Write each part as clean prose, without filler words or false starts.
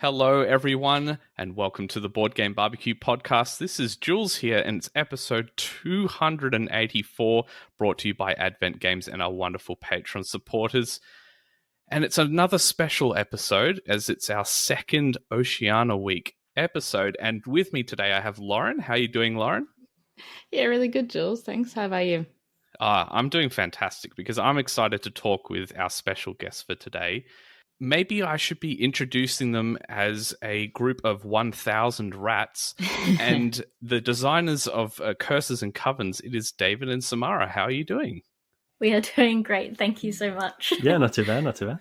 Hello, everyone, and welcome to the Board Game Barbecue podcast. This is Jules here, and it's episode 284, brought to you by Advent Games and our wonderful Patreon supporters. And it's another special episode, as it's our second Oceania Week episode. And with me today, I have Lauren. How are you doing, Lauren? Yeah, really good, Jules. Thanks. How about you? I'm doing fantastic because I'm excited to talk with our special guest for today. Maybe I should be introducing them as a group of 1,000 rats and the designers of Curses and Covens. It is David and Samara. How are you doing? We are doing great. Thank you so much. Yeah, not too bad, not too bad.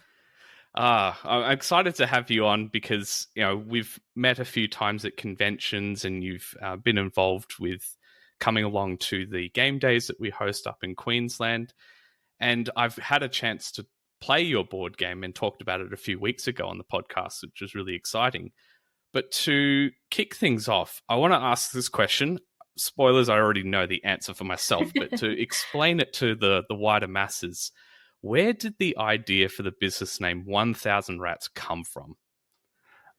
I'm excited to have you on because, we've met a few times at conventions and you've been involved with coming along to the game days that we host up in Queensland. And I've had a chance to play your board game and talked about it a few weeks ago on the podcast, which was really exciting. But to kick things off, I want to ask this question. Spoilers, I already know the answer for myself, but to explain it to the wider masses, where did the idea for the business name 1,000 Rats come from?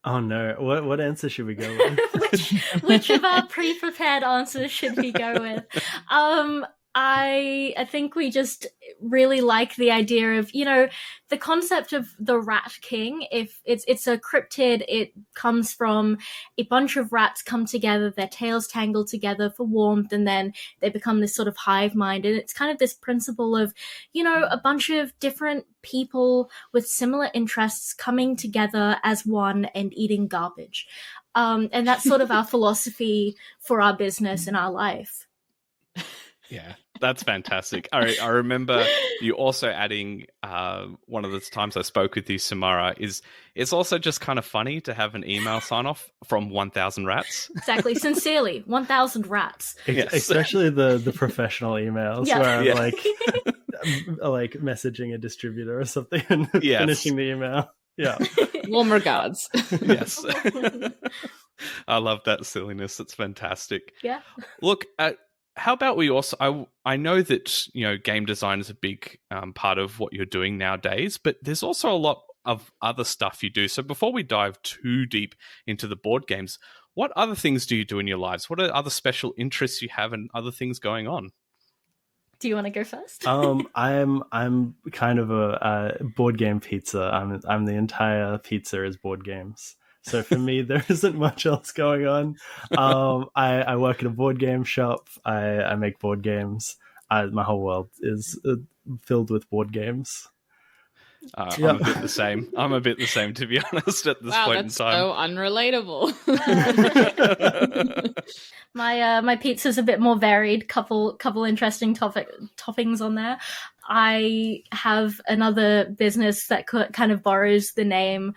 Oh no, what answer should we go with? which of our pre-prepared answers should we go with? I think we just really like the idea of, the concept of the Rat King. If it's a cryptid, it comes from a bunch of rats come together, their tails tangle together for warmth, and then they become this sort of hive mind. And it's kind of this principle of, a bunch of different people with similar interests coming together as one and eating garbage. And that's sort of our philosophy for our business and our life. Yeah, that's fantastic. I remember you also adding, one of the times I spoke with you, Samara, is it's also just kind of funny to have an email sign off from 1,000 rats. Exactly. Sincerely, 1,000 rats. Yes. Especially the professional emails where I'm like messaging a distributor or something and finishing the email. Yeah. Warm regards. Yes. I love that silliness. It's fantastic. Yeah. Look, how about we also, I know that, game design is a big part of what you're doing nowadays, but there's also a lot of other stuff you do. So before we dive too deep into the board games, what other things do you do in your lives? What are other special interests you have and other things going on? Do you want to go first? I'm kind of a board game pizza. I'm the entire pizza is board games. So for me, there isn't much else going on. I work at a board game shop. I make board games. My whole world is filled with board games. I'm a bit the same. I'm a bit the same, to be honest, at this point in time. So unrelatable. My pizza's a bit more varied. Couple interesting toppings on there. I have another business that kind of borrows the name.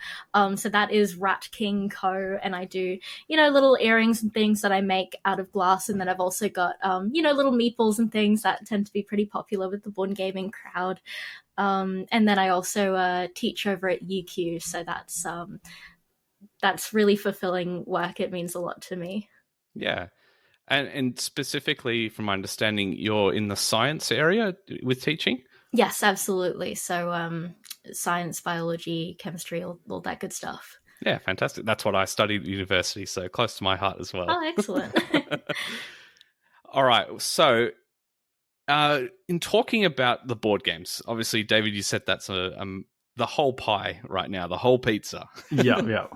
So that is Rat King Co. And I do, little earrings and things that I make out of glass. And then I've also got, little meeples and things that tend to be pretty popular with the board gaming crowd. And then I also teach over at UQ. So that's really fulfilling work. It means a lot to me. Yeah. And specifically, from my understanding, you're in the science area with teaching? Yes, absolutely. So science, biology, chemistry, all that good stuff. Yeah, fantastic. That's what I studied at university, so close to my heart as well. Oh, excellent. All right. So in talking about the board games, obviously, David, you said that's the whole pie right now, the whole pizza. Yeah.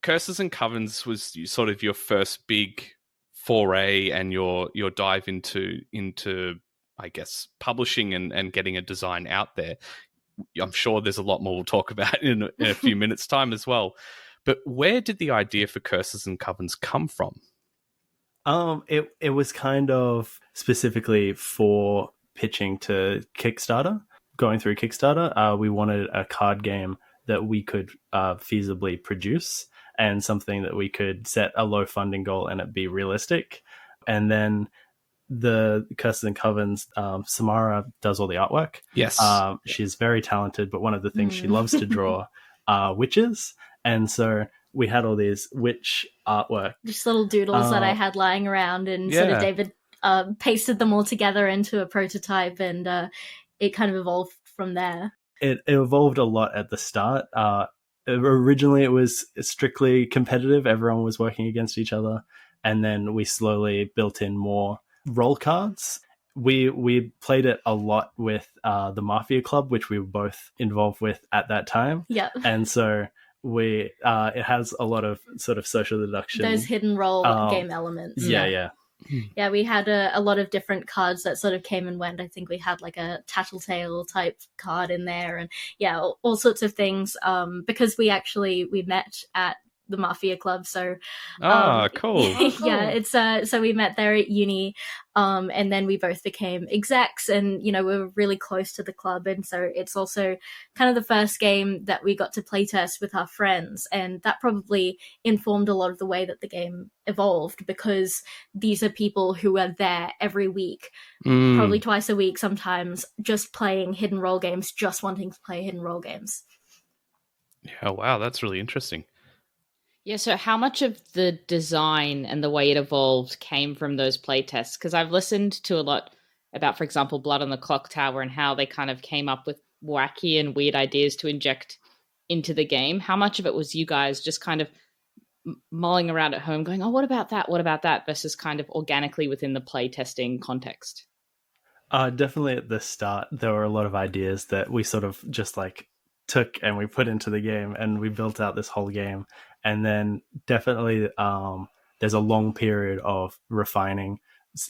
Curses and Covens was sort of your first big foray and your dive into I guess publishing and getting a design out there. I'm sure there's a lot more we'll talk about in a few minutes' time as well. But where did the idea for Curses and Covens come from? It was kind of specifically for pitching to Kickstarter. Going through Kickstarter, we wanted a card game that we could feasibly produce and something that we could set a low funding goal and it be realistic. And then the Curses and Covens, Samara does all the artwork. Yes. She's very talented, but one of the things she loves to draw are witches. And so we had all these witch artwork. Just little doodles that I had lying around, and sort of David pasted them all together into a prototype, and it kind of evolved from there. It evolved a lot at the start. originally it was strictly competitive. Everyone was working against each other. And then we slowly built in more roll cards. We played it a lot with the Mafia Club, which we were both involved with at that time. Yep. And so it has a lot of sort of social deduction. Those hidden roll game elements. Yeah. Yeah, we had a lot of different cards that sort of came and went. I think we had like a Tattletale type card in there, and yeah, all sorts of things. Because we met at the Mafia Club, so cool. Yeah, it's so we met there at uni, and then we both became execs, and we were really close to the club, and so it's also kind of the first game that we got to playtest with our friends, and that probably informed a lot of the way that the game evolved, because these are people who are there every week, probably twice a week sometimes, just playing hidden role games, just wanting to play hidden role games. Yeah, wow, that's really interesting. Yeah, so how much of the design and the way it evolved came from those playtests? Because I've listened to a lot about, for example, Blood on the Clock Tower and how they kind of came up with wacky and weird ideas to inject into the game. How much of it was you guys just kind of mulling around at home going, oh, what about that? What about that? Versus kind of organically within the playtesting context? Definitely at the start, there were a lot of ideas that we sort of just like took and we put into the game, and we built out this whole game. And then definitely there's a long period of refining,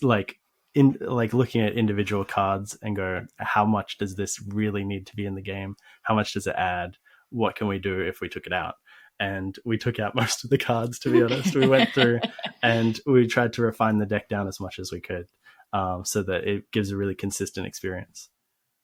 like looking at individual cards and go, how much does this really need to be in the game? How much does it add? What can we do if we took it out? And we took out most of the cards, to be honest. We went through and we tried to refine the deck down as much as we could, so that it gives a really consistent experience.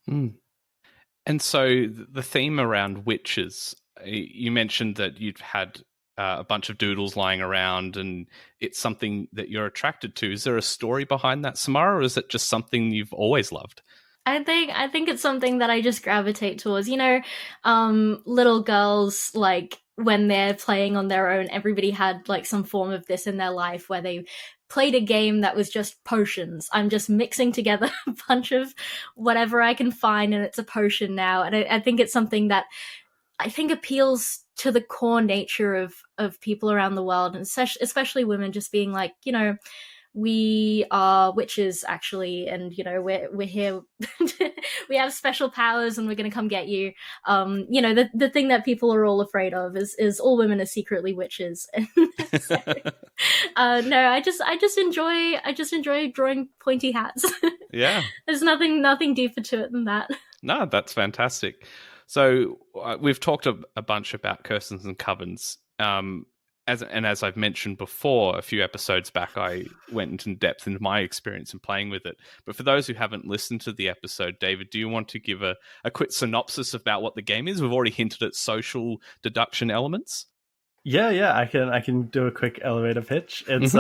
And so the theme around witches, you mentioned that you've had a bunch of doodles lying around, and it's something that you're attracted to. Is there a story behind that, Samara, or is it just something you've always loved? I think it's something that I just gravitate towards. Little girls, like when they're playing on their own, everybody had like some form of this in their life where they played a game that was just potions. I'm just mixing together a bunch of whatever I can find, and it's a potion now. And I think it's something that I think appeals to the core nature of people around the world, and especially women, just being like, we are witches actually, and we're here. We have special powers, and we're going to come get you. The thing that people are all afraid of is all women are secretly witches. So, no, I just enjoy drawing pointy hats. Yeah, there's nothing deeper to it than that. No, that's fantastic. So we've talked a bunch about Curses and Covens. As I've mentioned before, a few episodes back, I went into depth into my experience in playing with it. But for those who haven't listened to the episode, David, do you want to give a quick synopsis about what the game is? We've already hinted at social deduction elements. Yeah, I can do a quick elevator pitch. It's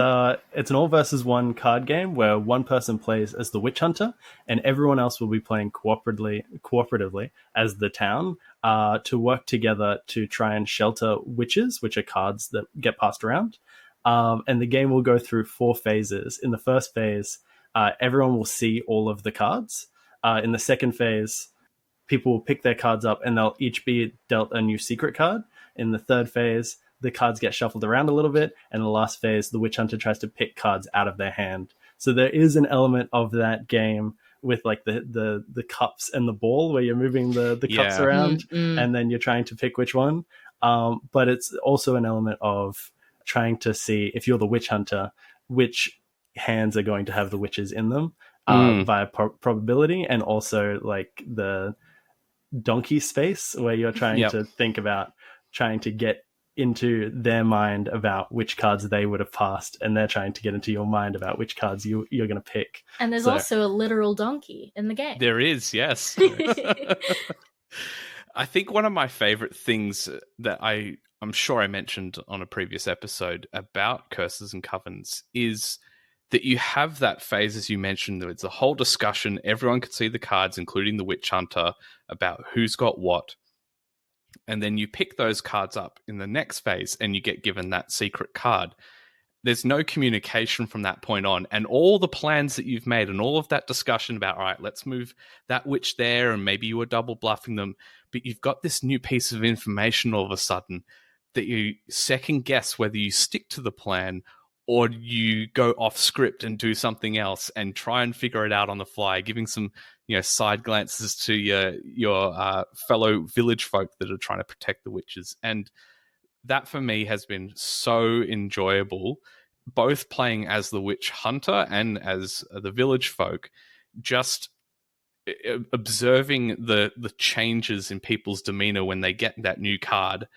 it's an all versus one card game where one person plays as the witch hunter, and everyone else will be playing cooperatively as the town, to work together to try and shelter witches, which are cards that get passed around. And the game will go through 4 phases. In the first phase, everyone will see all of the cards. In the second phase, people will pick their cards up and they'll each be dealt a new secret card. In the third phase, the cards get shuffled around a little bit, and in the last phase, the witch hunter tries to pick cards out of their hand. So there is an element of that game with like the cups and the ball, where you're moving the cups around, and then you're trying to pick which one. But it's also an element of trying to see, if you're the witch hunter, which hands are going to have the witches in them, via probability, and also like the donkey space, where you're trying to think about trying to get into their mind about which cards they would have passed, and they're trying to get into your mind about which cards you're going to pick. And there's also a literal donkey in the game. There is, yes. I think one of my favorite things that I'm sure I mentioned on a previous episode about Curses and Covens is that you have that phase, as you mentioned, it's a whole discussion. Everyone could see the cards, including the witch hunter, about who's got what. And then you pick those cards up in the next phase and you get given that secret card. there's no communication from that point on, and all the plans that you've made and all of that discussion about, all right, let's move that witch there, and maybe you were double bluffing them, but you've got this new piece of information all of a sudden that you second guess whether you stick to the plan or you go off script and do something else and try and figure it out on the fly, giving some side glances to your fellow village folk that are trying to protect the witches. And that for me has been so enjoyable, both playing as the witch hunter and as the village folk, just observing the changes in people's demeanor when they get that new card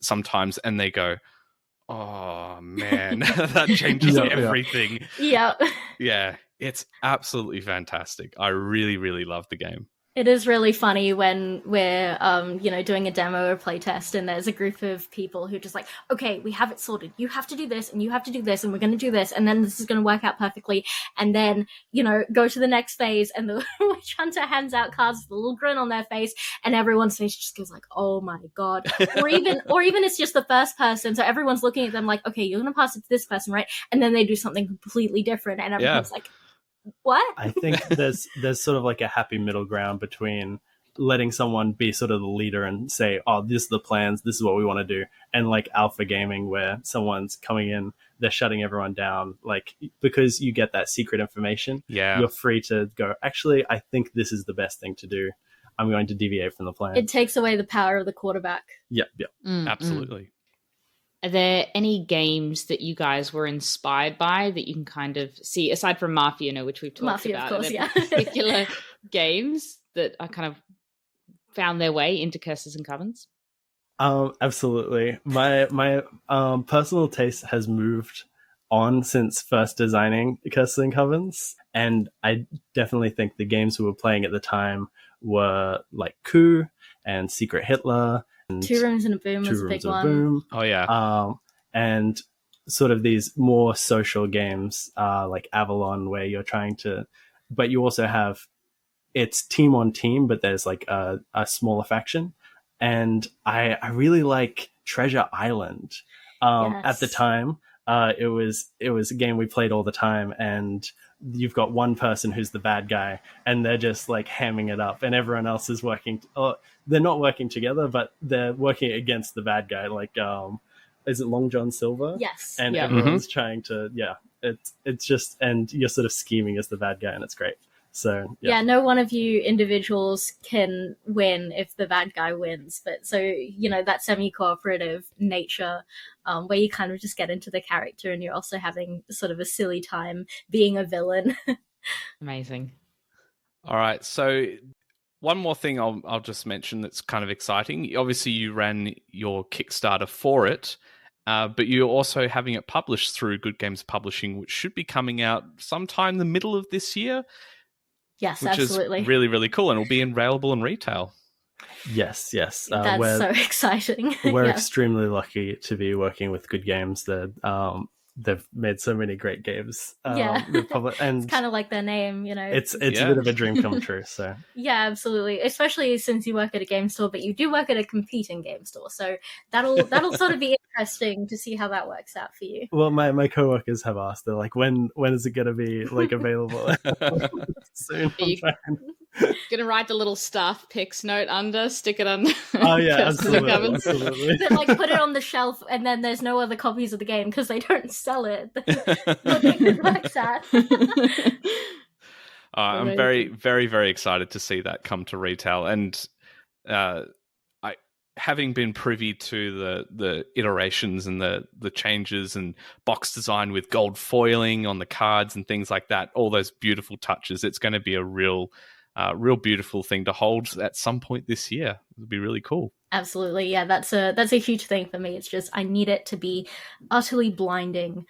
sometimes and they go, oh man, that changes everything. Yeah. Yeah, it's absolutely fantastic. I really, really love the game. It is really funny when we're, doing a demo or playtest, and there's a group of people who just like, okay, we have it sorted. You have to do this, and you have to do this, and we're going to do this, and then this is going to work out perfectly. And then, go to the next phase, and the witch hunter hands out cards with a little grin on their face, and everyone's face just goes like, oh my god. Or even it's just the first person, so everyone's looking at them like, okay, you're going to pass it to this person, right? And then they do something completely different, and everyone's like, what? I think there's sort of like a happy middle ground between letting someone be sort of the leader and say, oh, this is the plans, this is what we want to do, and like alpha gaming where someone's coming in, they're shutting everyone down, like, because you get that secret information. Yeah, you're free to go, actually, I think this is the best thing to do. I'm going to deviate from the plan. It takes away the power of the quarterback. Yeah. Absolutely. Are there any games that you guys were inspired by that you can kind of see, aside from Mafia, which we've talked Mafia, about? of course, yeah. Particular games that are kind of found their way into Curses and Covens? Absolutely. My personal taste has moved on since first designing Curses and Covens, and I definitely think the games we were playing at the time were like Coup and Secret Hitler. Two Rooms and a Boom was a big one. Boom. Oh, yeah. And sort of these more social games like Avalon, where you're trying to, but you also have, it's team on team, but there's like a smaller faction. And I really like Treasure Island. Yes. At the time, it was a game we played all the time, and you've got one person who's the bad guy, and they're just like hamming it up, and everyone else is working. They're not working together, but they're working against the bad guy. Like, is it Long John Silver? Yes. And everyone's trying to, it's just, and you're sort of scheming as the bad guy, and it's great. So no one of you individuals can win if the bad guy wins, but so that semi-cooperative nature where you kind of just get into the character and you're also having sort of a silly time being a villain. Amazing. All right, so one more thing I'll just mention that's kind of exciting. Obviously you ran your Kickstarter for it, but you're also having it published through Good Games Publishing, which should be coming out sometime in the middle of this year. Yes, which absolutely. Is really, really cool, and it'll be available in retail. Yes. That's so exciting. We're extremely lucky to be working with Good Games. That they've made so many great games. And it's kind of like their name, It's a bit of a dream come true. So yeah, absolutely. Especially since you work at a game store, but you do work at a competing game store, so that'll sort of be interesting to see how that works out for you. Well, my coworkers have asked. They're like, when is it going to be like available? Soon. Gonna write the little staff picks note under, stick it under. Oh yeah, absolutely. But like put it on the shelf, and then there's no other copies of the game because they don't sell it. It works out. I'm very, very, very excited to see that come to retail, and having been privy to the iterations and the changes and box design with gold foiling on the cards and things like that, all those beautiful touches, it's going to be a real beautiful thing to hold at some point this year. It'll be really cool. Absolutely. Yeah, that's a huge thing for me. It's just I need it to be utterly blinding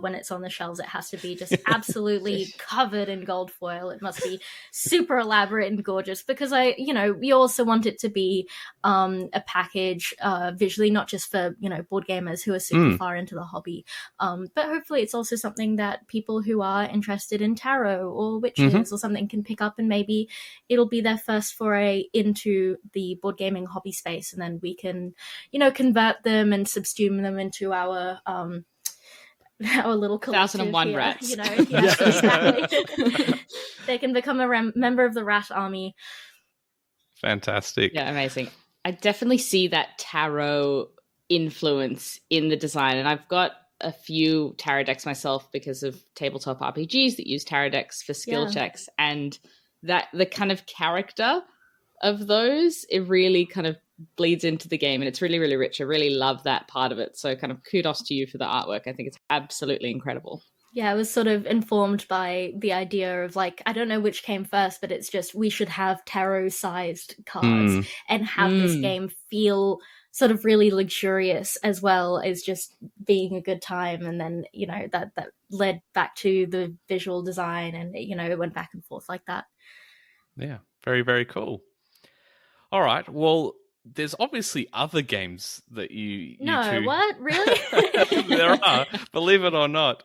when it's on the shelves. It has to be just absolutely covered in gold foil. It must be super elaborate and gorgeous because we also want it to be a package visually, not just for, board gamers who are super far into the hobby. But hopefully it's also something that people who are interested in tarot or witches or something can pick up, and maybe it'll be their first foray into the board gaming hobby space. And then we can, convert them and subsume them into our our little collective 1001 here, rats. you know. Yes, exactly. They can become a member of the rat army. Fantastic. Yeah, amazing. I definitely see that tarot influence in the design, and I've got a few tarot decks myself because of tabletop RPGs that use tarot decks for skill checks, and that the kind of character of those, it really kind of bleeds into the game, and it's really, really rich. I really love that part of it. So kind of kudos to you for the artwork. I think it's absolutely incredible. Yeah, I was sort of informed by the idea of, like, I don't know which came first, but it's just we should have tarot-sized cards and have this game feel sort of really luxurious as well as just being a good time. And then, you know, that led back to the visual design, and, you know, it went back and forth like that. Yeah, very, very cool. All right, well, there's obviously other games that you No, two... what? Really? There are, believe it or not.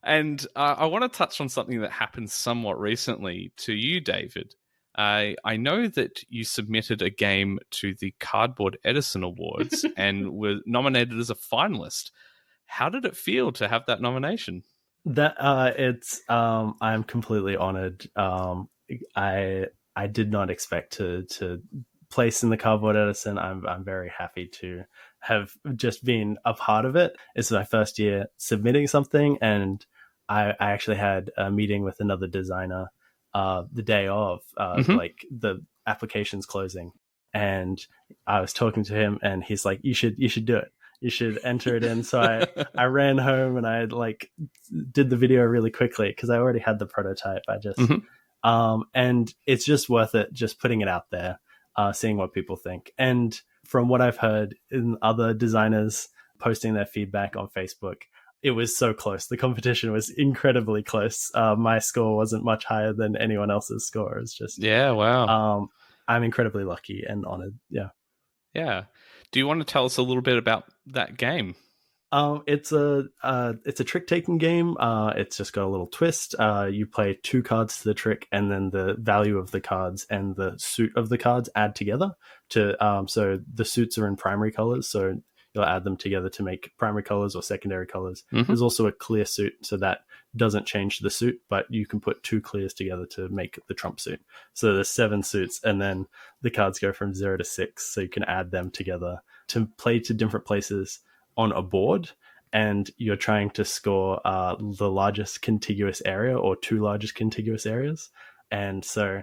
And I want to touch on something that happened somewhat recently to you, David. I know that you submitted a game to the Cardboard Edison Awards and were nominated as a finalist. How did it feel to have that nomination? That I'm completely honored. I did not expect to place in the Cardboard Edison. I'm very happy to have just been a part of it. It's my first year submitting something, and I actually had a meeting with another designer the day of like the application's closing, and I was talking to him, and he's like, you should do it. You should enter it in. So I ran home and I like did the video really quickly because I already had the prototype. I just and it's just worth it, just putting it out there, seeing what people think. And from what I've heard in other designers posting their feedback on Facebook, it was so close. The competition was incredibly close. My score wasn't much higher than anyone else's score. It's just wow. I'm incredibly lucky and honored. Yeah. Do you want to tell us a little bit about that game? It's a trick-taking game. It's just got a little twist. You play 2 cards to the trick, and then the value of the cards and the suit of the cards add together to so the suits are in primary colors, so you'll add them together to make primary colors or secondary colors. There's also a clear suit, so that doesn't change the suit, but you can put 2 clears together to make the trump suit. So there's 7 suits, and then the cards go from 0 to 6, so you can add them together to play to different places on a board, and you're trying to score the largest contiguous area or 2 largest contiguous areas. And so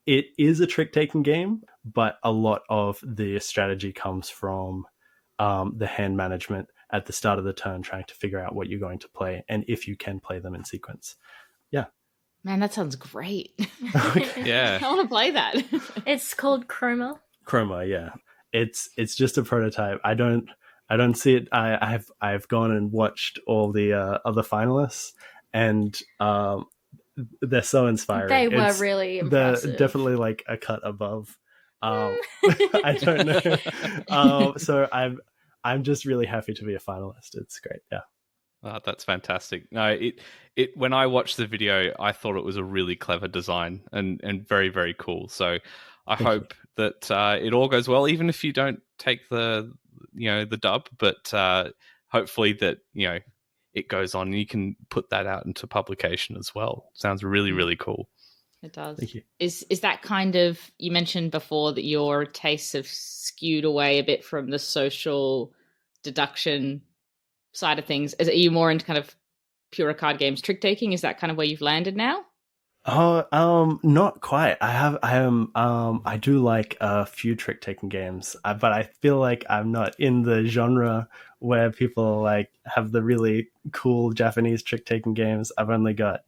it is a trick-taking game, but a lot of the strategy comes from the hand management at the start of the turn, trying to figure out what you're going to play and if you can play them in sequence. Yeah. Man, that sounds great. Yeah. I want to play that. It's called Chroma. Chroma, yeah. It's just a prototype. I don't see it. I've gone and watched all the other finalists, and they're so inspiring. They were really impressive. They're definitely like a cut above. I don't know. So I'm just really happy to be a finalist. It's great. Yeah. Oh, that's fantastic. No, it when I watched the video, I thought it was a really clever design and very, very cool. So I hope that it all goes well, even if you don't take the dub, but hopefully that, it goes on and you can put that out into publication as well. Sounds really, really cool. It does. Thank you. Is that kind of, you mentioned before that your tastes have skewed away a bit from the social deduction side of things. Are you more into kind of pure card games, trick taking? Is that kind of where you've landed now? Not quite. I do like a few trick taking games, but I feel like I'm not in the genre where people like have the really cool Japanese trick taking games. I've only got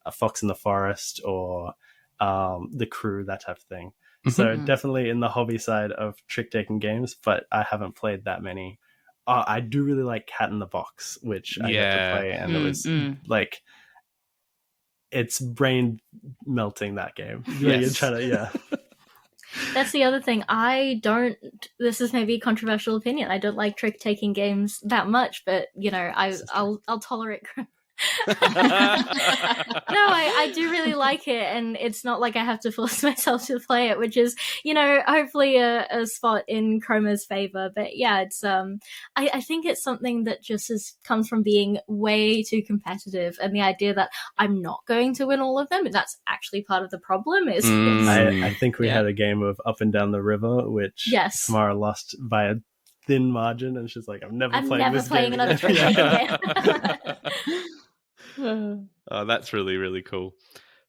a Fox in the Forest or The Crew, that type of thing. So definitely in the hobby side of trick taking games, but I haven't played that many. I do really like Cat in the Box, which I got to play, and it was like, it's brain melting, that game. Yes. That's the other thing. This is maybe a controversial opinion. I don't like trick taking games that much, but I'll tolerate No, I do really like it, and it's not like I have to force myself to play it, which is, hopefully a spot in Chroma's favor. But yeah, it's I think it's something that just comes from being way too competitive, and the idea that I'm not going to win all of them, and that's actually part of the problem. I think we had a game of Up and Down the River, which Samara lost by a thin margin, and she's like, I'm never playing another trick game. Oh, that's really, really cool.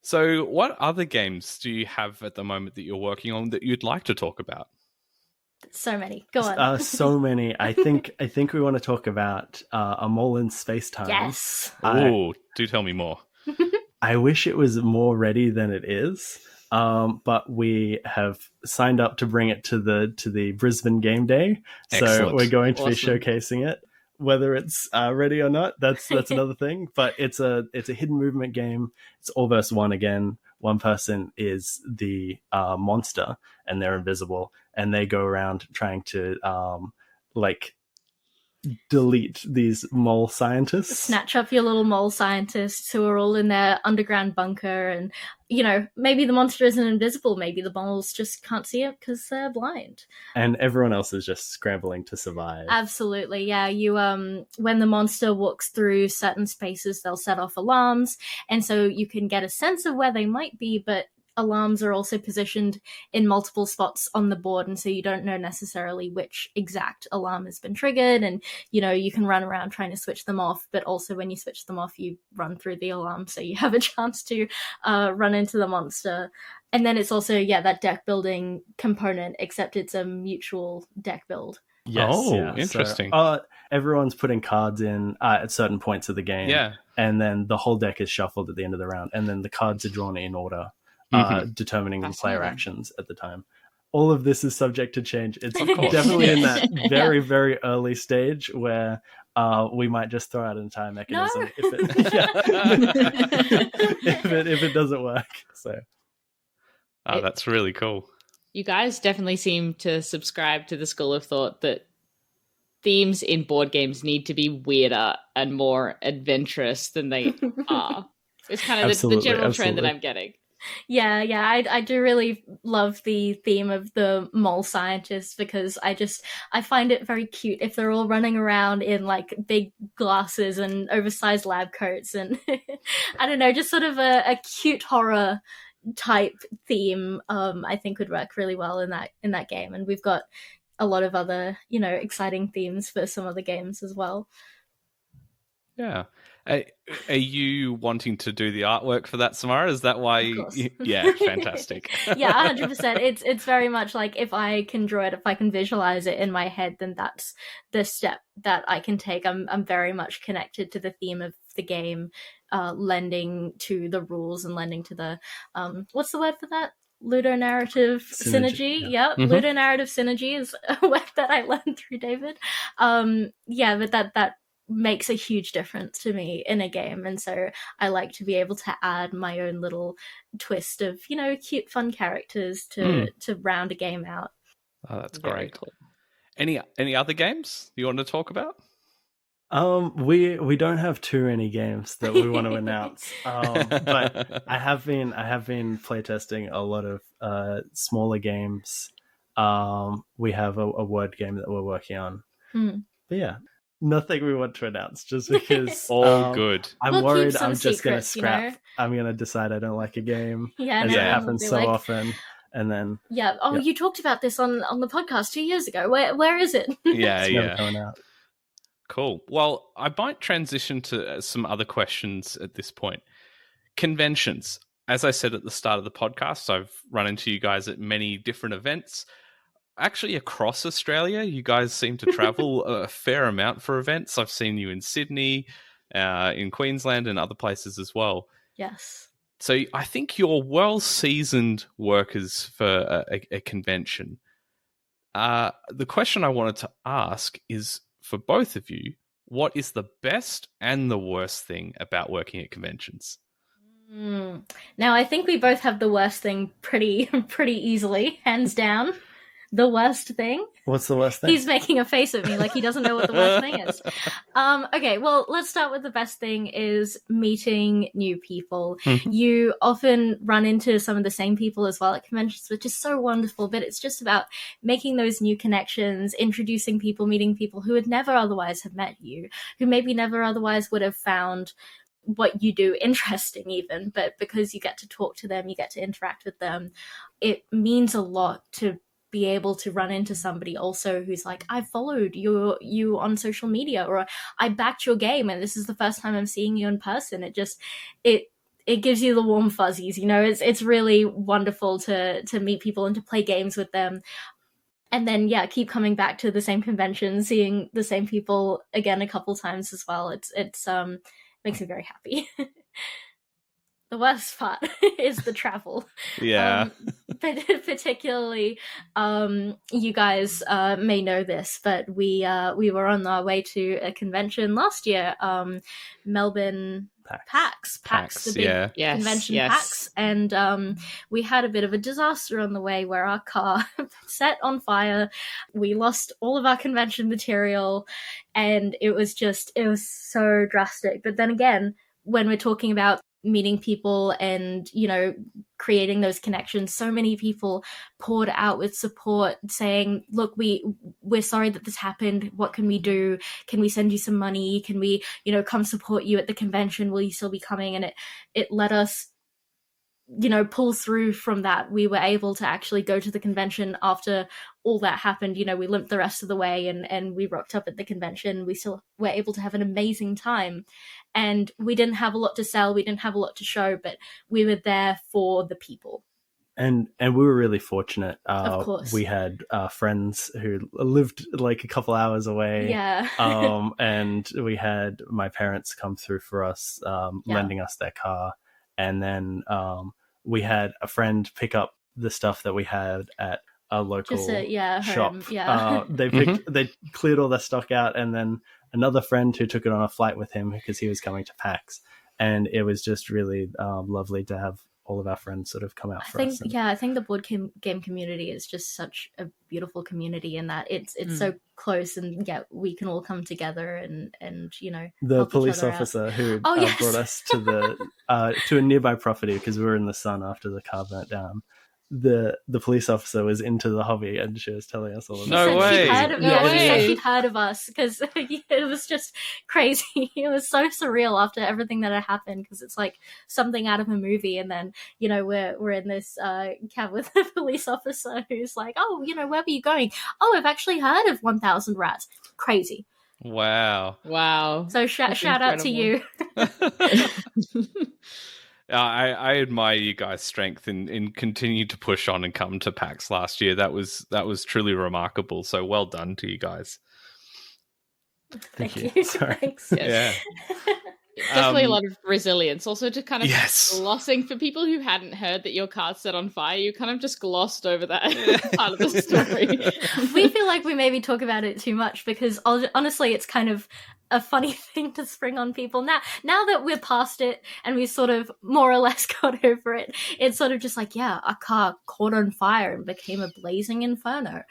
So what other games do you have at the moment that you're working on that you'd like to talk about? So many. Go on. So many. I think we want to talk about A Mole in Space-Time. Yes. Oh, do tell me more. I wish it was more ready than it is. But we have signed up to bring it to the Brisbane game day. Excellent. So we're going to be showcasing it. Whether it's ready or not, that's another thing. But it's a hidden movement game. It's all versus one again. One person is the monster, and they're invisible, and they go around trying to delete these mole scientists. Snatch up your little mole scientists who are all in their underground bunker, and maybe the monster isn't invisible, maybe the moles just can't see it because they're blind. And everyone else is just scrambling to survive. Absolutely, yeah. You when the monster walks through certain spaces, they'll set off alarms, and so you can get a sense of where they might be, but alarms are also positioned in multiple spots on the board, and so you don't know necessarily which exact alarm has been triggered, and you can run around trying to switch them off, but also when you switch them off you run through the alarm, so you have a chance to run into the monster. And then it's also that deck building component, except it's a mutual deck build. Yes, interesting. So, everyone's putting cards in at certain points of the game, and then the whole deck is shuffled at the end of the round, and then the cards are drawn in order, determining the player actions at the time. All of this is subject to change. It's definitely in that very, very early stage where we might just throw out an entire mechanism if it doesn't work. So, that's really cool. You guys definitely seem to subscribe to the school of thought that themes in board games need to be weirder and more adventurous than they are. It's kind of the general trend that I'm getting. Yeah, I do really love the theme of the mole scientists, because I find it very cute if they're all running around in like big glasses and oversized lab coats, and I don't know, just sort of a cute horror type theme. I think would work really well in that game, and we've got a lot of other exciting themes for some other games as well. Yeah. Are you wanting to do the artwork for that, Samara? Is that why? Yeah, fantastic. Yeah, 100%. It's very much like, if I can draw it, if I can visualize it in my head, then that's the step that I can take. I'm very much connected to the theme of the game, lending to the rules and lending to the what's the word for that? Ludonarrative synergy. Yeah, ludonarrative synergy is a word that I learned through David. But that makes a huge difference to me in a game, and so I like to be able to add my own little twist of cute fun characters to round a game out. Oh, that's great. Cool. Any other games you want to talk about? We don't have too many games that we want to announce, but I have been playtesting a lot of smaller games. We have a word game that we're working on, but yeah. Nothing we want to announce, just because good. I'm worried I'm just going to scrap. I'm going to decide I don't like a game, as it happens so often. And then you talked about this on the podcast 2 years ago. Where is it? Yeah. Coming out. Cool. Well, I might transition to some other questions at this point. Conventions. As I said at the start of the podcast, I've run into you guys at many different events. Actually, across Australia, you guys seem to travel a fair amount for events. I've seen you in Sydney, in Queensland, and other places as well. Yes. So I think you're well-seasoned workers for a convention. The question I wanted to ask is, for both of you, what is the best and the worst thing about working at conventions? Now, I think we both have the worst thing pretty easily, hands down. The worst thing? What's the worst thing? He's making a face at me like he doesn't know what the worst thing is. Okay, well, let's start with the best thing is meeting new people. You often run into some of the same people as well at conventions, which is so wonderful, but it's just about making those new connections, introducing people, meeting people who would never otherwise have met you, who maybe never otherwise would have found what you do interesting even, but because you get to talk to them, you get to interact with them, it means a lot to be able to run into somebody also who's like, I followed you on social media, or I backed your game and this is the first time I'm seeing you in person. It gives you the warm fuzzies, you know. It's really wonderful to meet people and to play games with them. And then, yeah, keep coming back to the same convention, seeing the same people again a couple times as well. It's makes me very happy. The worst part is the travel. Yeah. But particularly, you guys may know this, but we were on our way to a convention last year, Melbourne PAX, the big convention PAX, and we had a bit of a disaster on the way where our car set on fire. We lost all of our convention material, and it was so drastic. But then again, when we're talking about meeting people and, you know, creating those connections, so many people poured out with support saying, look, we're sorry that this happened, what can we do, can we send you some money, can we, you know, come support you at the convention, will you still be coming? And it let us, you know, pull through from that. We were able to actually go to the convention after all that happened. You know, we limped the rest of the way and we rocked up at the convention. We still were able to have an amazing time. And we didn't have a lot to sell, we didn't have a lot to show, but we were there for the people. And we were really fortunate. Of course. We had friends who lived like a couple hours away. Yeah. And we had my parents come through for us, lending us their car. And then we had a friend pick up the stuff that we had at a local shop. Home. Yeah. They cleared all their stock out, and then another friend who took it on a flight with him because he was coming to PAX. And it was just really lovely to have all of our friends sort of come out for us. I think the board game community is just such a beautiful community in that it's so close, and we can all come together and you know, the police officer who brought us to the to a nearby property because we were in the sun after the car burnt down. The police officer was into the hobby and she was telling us all about No way. She'd heard of us because it was just crazy. It was so surreal after everything that had happened, because it's like something out of a movie, and then, you know, we're in this cab with a police officer who's like, oh, you know, where were you going? Oh, I've actually heard of 1000 Rats. Crazy. Wow. So shout out to you. I admire you guys' strength in continuing to push on and come to PAX last year. That was truly remarkable. So well done to you guys. Thank you. Sorry. Thanks. Yeah. Definitely a lot of resilience. Also, to kind of Yes. glossing for people who hadn't heard that your car's set on fire, you kind of just glossed over that part of the story. We feel like we maybe talk about it too much because honestly, it's kind of a funny thing to spring on people now that we're past it and we sort of more or less got over it. It's sort of just like, yeah, our car caught on fire and became a blazing inferno.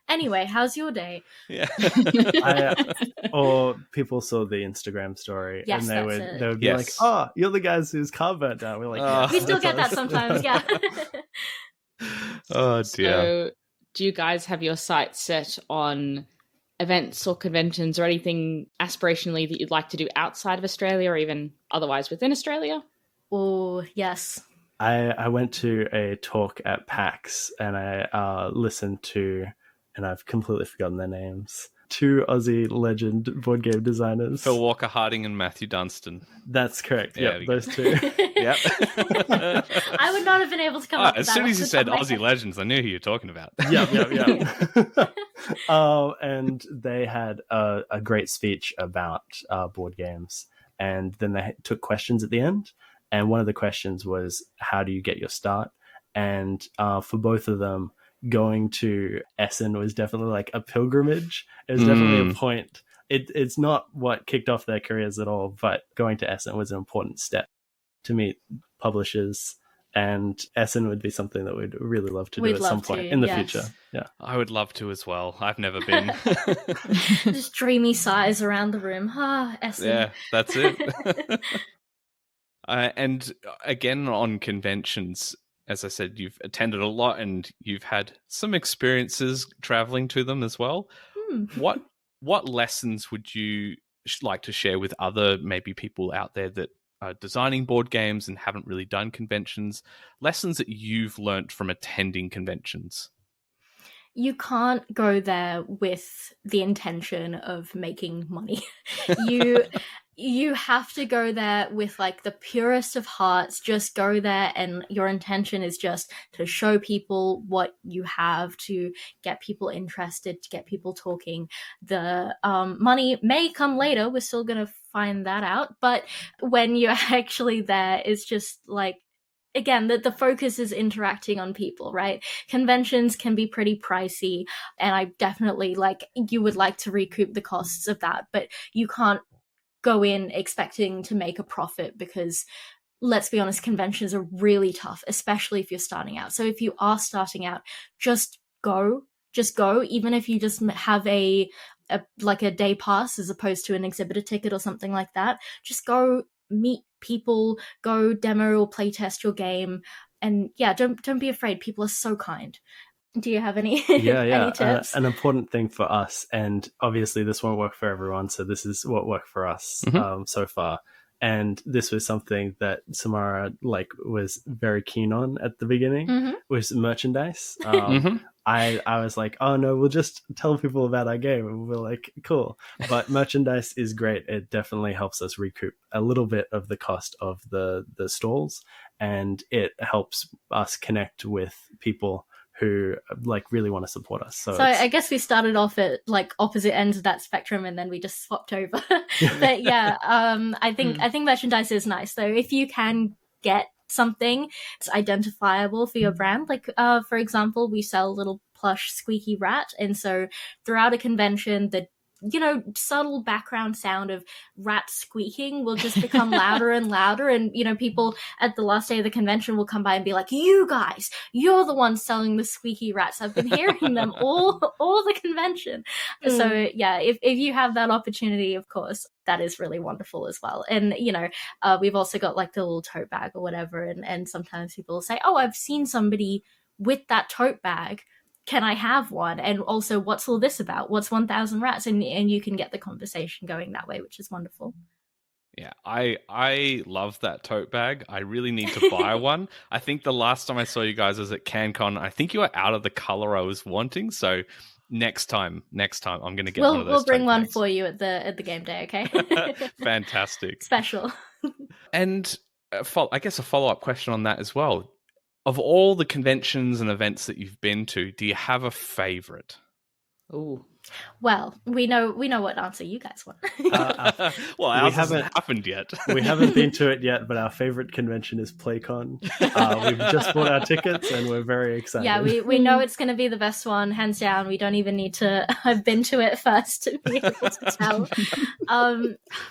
Anyway, how's your day? Yeah. Or people saw the Instagram story, Yes, and they would be Yes. like, "Oh, you're the guys whose car burnt down." We're like, "Yeah, We still that's get that us." sometimes, yeah. Oh dear. So, do you guys have your sights set on events or conventions or anything aspirationally that you'd like to do outside of Australia or even otherwise within Australia? Oh, yes. I went to a talk at PAX and I listened to, and I've completely forgotten their names, 2 Aussie legend board game designers. Phil Walker Harding and Matthew Dunstan. That's correct. Yeah, Yep, those 2. Yep. I would not have been able to come up with As that soon as off you the said top of my Aussie head. legends, I knew who you were talking about. Yep. And they had a great speech about board games, and then they took questions at the end. And one of the questions was, how do you get your start? And for both of them, going to Essen was definitely like a pilgrimage. It was definitely a point. It's not what kicked off their careers at all, but going to Essen was an important step to meet publishers And Essen would be something that we'd really love to do We'd at some love point to, in the yes. future. Yeah. I would love to as well. I've never been. Just dreamy sighs around the room. Ah, Essen. Yeah, that's it. And again, on conventions, as I said, you've attended a lot and you've had some experiences traveling to them as well. What lessons would you like to share with other maybe people out there that are designing board games and haven't really done conventions? Lessons that you've learnt from attending conventions? You can't go there with the intention of making money. You have to go there with like the purest of hearts. Just go there and your intention is just to show people what you have, to get people interested, to get people talking. The money may come later. We're still going to find that out. But when you're actually there, it's just like, again, the focus is interacting on people, right? Conventions can be pretty pricey, and I definitely you would like to recoup the costs of that, but you can't go in expecting to make a profit because, let's be honest, conventions are really tough, especially if you're starting out. So if you are starting out, just go, even if you just have a day pass as opposed to an exhibitor ticket or something like that. Just go meet people, go demo or playtest your game, and yeah, don't be afraid. People are so kind. Do you have any any tips? An important thing for us, and obviously this won't work for everyone, so this is what worked for us so far. And this was something that Samara was very keen on at the beginning, was merchandise. I was like, oh no, we'll just tell people about our game. And we're like, cool. But merchandise is great. It definitely helps us recoup a little bit of the cost of the stalls, and it helps us connect with people who really want to support us. So I guess we started off at opposite ends of that spectrum, and then we just swapped over. But yeah, I think merchandise is nice. So if you can get something that's identifiable for your brand, for example, we sell a little plush squeaky rat, and so throughout a convention, the subtle background sound of rats squeaking will just become louder and louder. And, people at the last day of the convention will come by and be like, you guys, you're the ones selling the squeaky rats. I've been hearing them all the convention. So yeah, if you have that opportunity, of course, that is really wonderful as well. And, we've also got the little tote bag or whatever. And sometimes people will say, oh, I've seen somebody with that tote bag. Can I have one? And also, what's all this about? What's 1,000 rats? And you can get the conversation going that way, which is wonderful. Yeah, I love that tote bag. I really need to buy one. I think the last time I saw you guys was at CanCon. I think you were out of the color I was wanting. So next time, I'm going to get one of those. We'll bring one for you at the game day. Okay. Fantastic. Special. And I guess a follow-up question on that as well. Of all the conventions and events that you've been to, do you have a favorite? Ooh. Well, we know what answer you guys want. Well, ours hasn't happened yet. We haven't been to it yet, but our favorite convention is PlayCon. We've just bought our tickets and we're very excited. Yeah, we know it's going to be the best one, hands down. We don't even need to have been to it first to be able to tell.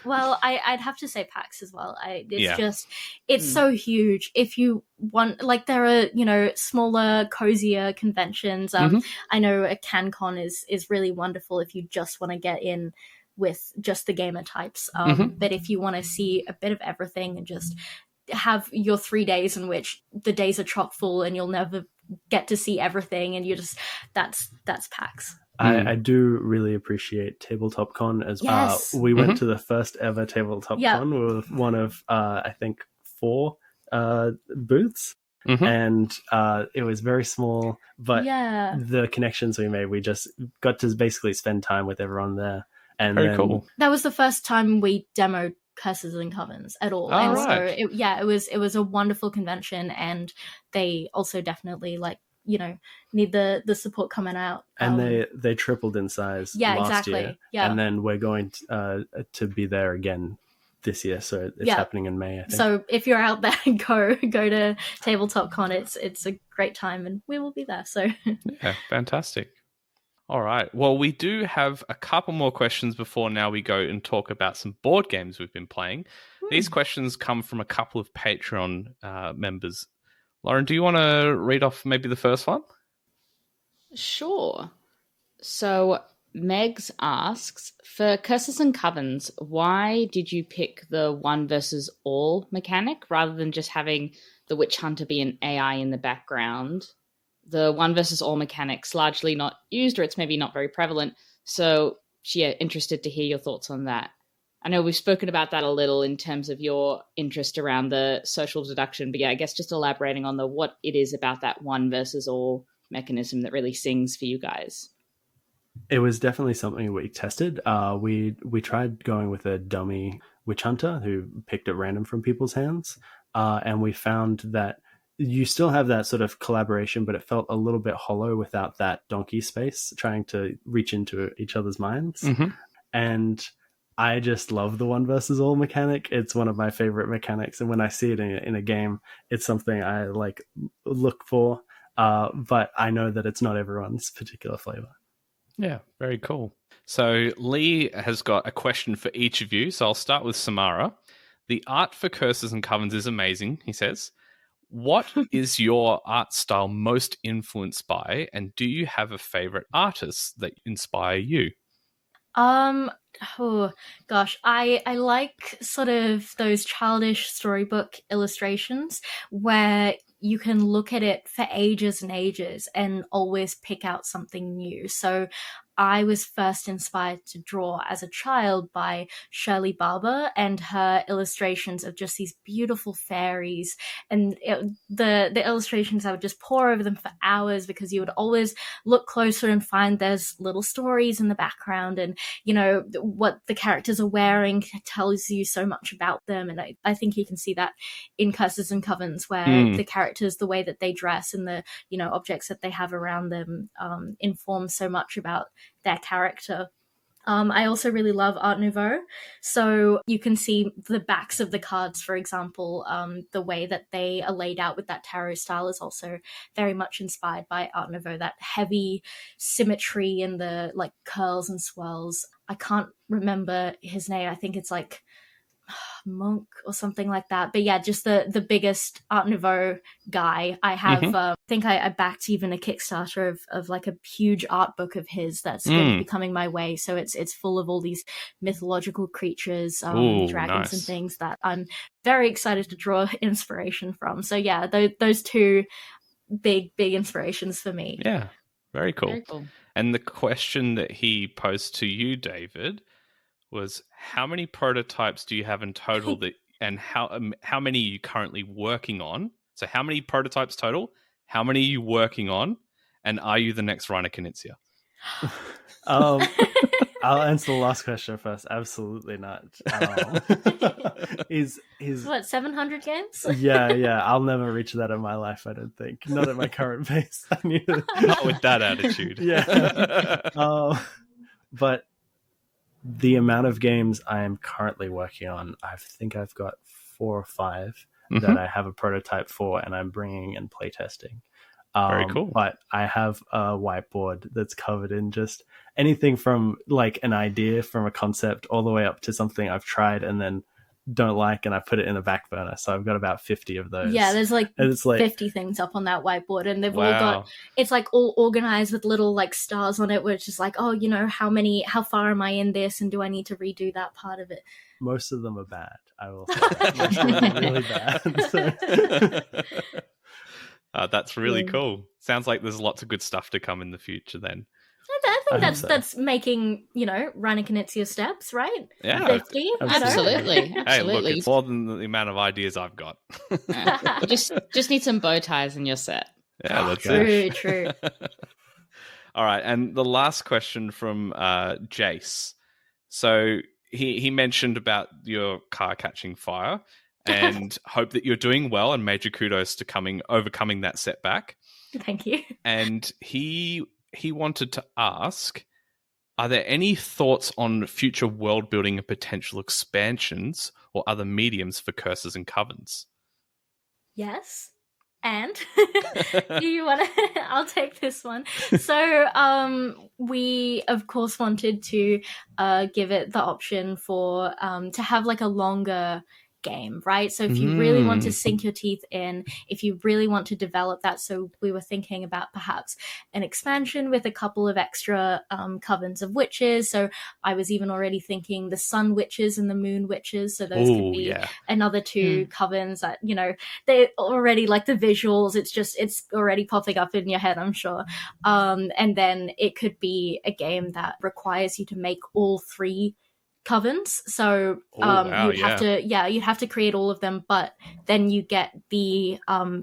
Well, I'd have to say PAX as well. It's so huge. If you want, there are, smaller, cozier conventions. I know a CanCon is really wonderful if you just want to get in with just the gamer types. But if you want to see a bit of everything and just have your 3 days in which the days are chock full and you'll never get to see everything, and you just that's PAX. I do really appreciate Tabletop Con as well. Yes. We went to the first ever Tabletop Con. We were one of I think 4 booths. And it was very small, but the connections we made, we just got to basically spend time with everyone there. And very cool. That was the first time we demoed Curses and Covens at all. And right. So it was a wonderful convention, and they also definitely need the support coming out. And they tripled in size last year. Yeah. And then we're going to be there again this year, so it's happening in May, I think. So if you're out there, go to Tabletop Con. It's a great time, and we will be there. So yeah, fantastic. All right. Well, we do have a couple more questions before now we go and talk about some board games we've been playing. These questions come from a couple of Patreon members. Lauren, do you want to read off maybe the first one? Sure. So Megs asks, for Curses and Covens, why did you pick the one versus all mechanic rather than just having the Witch Hunter be an AI in the background? The one versus all mechanic's largely not used, or it's maybe not very prevalent. So, yeah, interested to hear your thoughts on that. I know we've spoken about that a little in terms of your interest around the social deduction, but yeah, I guess just elaborating on what it is about that one versus all mechanism that really sings for you guys. It was definitely something we tested. We tried going with a dummy witch hunter who picked at random from people's hands, and we found that you still have that sort of collaboration, but it felt a little bit hollow without that donkey space trying to reach into each other's minds. Mm-hmm. And I just love the one versus all mechanic. It's one of my favorite mechanics, and when I see it in a game, it's something I like look for. But I know that it's not everyone's particular flavor. Yeah, very cool. So Lee has got a question for each of you. So I'll start with Samara. The art for Curses and Covens is amazing, he says. What is your art style most influenced by, and do you have a favorite artist that inspire you? Oh gosh, I like sort of those childish storybook illustrations where you can look at it for ages and ages and always pick out something new. So I was first inspired to draw as a child by Shirley Barber and her illustrations of just these beautiful fairies. And the illustrations, I would just pore over them for hours because you would always look closer and find there's little stories in the background. And, you know, what the characters are wearing tells you so much about them. And I think you can see that in Curses and Covens, where the characters, the way that they dress and the, you know, objects that they have around them inform so much about their character. I also really love Art Nouveau. So you can see the backs of the cards, for example, the way that they are laid out with that tarot style is also very much inspired by Art Nouveau, that heavy symmetry and the like curls and swirls. I can't remember his name. I think it's like Monk or something like that, but yeah, just the biggest Art Nouveau guy. I have I think I backed even a Kickstarter of like a huge art book of his that's going to be coming my way. So it's full of all these mythological creatures, dragons nice. and things that I'm very excited to draw inspiration from. So yeah, those two big inspirations for me. Yeah, very cool. Very cool. And the question that he posed to you, David, was how many prototypes do you have in total and how many are you currently working on? So how many prototypes total? How many are you working on? And are you the next Reiner Knizia? I'll answer the last question first. Absolutely not. He's what, 700 games? Yeah. I'll never reach that in my life, I don't think. Not at my current pace. Not with that attitude. Yeah. But the amount of games I am currently working on, I think I've got 4 or 5 that I have a prototype for, and I'm bringing and playtesting. Very cool. But I have a whiteboard that's covered in just anything from like an idea from a concept all the way up to something I've tried and then don't like, and I put it in a back burner. So I've got about 50 of those. Yeah, there's like 50 things up on that whiteboard, and they've all got, it's like all organized with little like stars on it, which is like, oh, you know, how far am I in this, and do I need to redo that part of it? Most of them are bad, I will say. Most of them are really bad. That's really cool. Sounds like there's lots of good stuff to come in the future then. I think that's making, you know, Reiner Knizia steps, right? Yeah. 50, Absolutely. Hey, look, it's more than the amount of ideas I've got. You just need some bow ties and you're set. Yeah, that's it. True. All right, and the last question from Jace. So he mentioned about your car catching fire and hope that you're doing well, and major kudos to overcoming that setback. Thank you. And he wanted to ask, are there any thoughts on future world building and potential expansions or other mediums for Curses and Covens? Yes. And do you want to? I'll take this one. So we, of course, wanted to give it the option for to have like a longer game, right? So if you really want to sink your teeth in, if you really want to develop that, so we were thinking about perhaps an expansion with a couple of extra covens of witches. So I was even already thinking the sun witches and the moon witches. So those could be another two covens that, you know, they already like the visuals. It's already popping up in your head, I'm sure. And then it could be a game that requires you to make all three covens, so you'd have to create all of them, but then you get the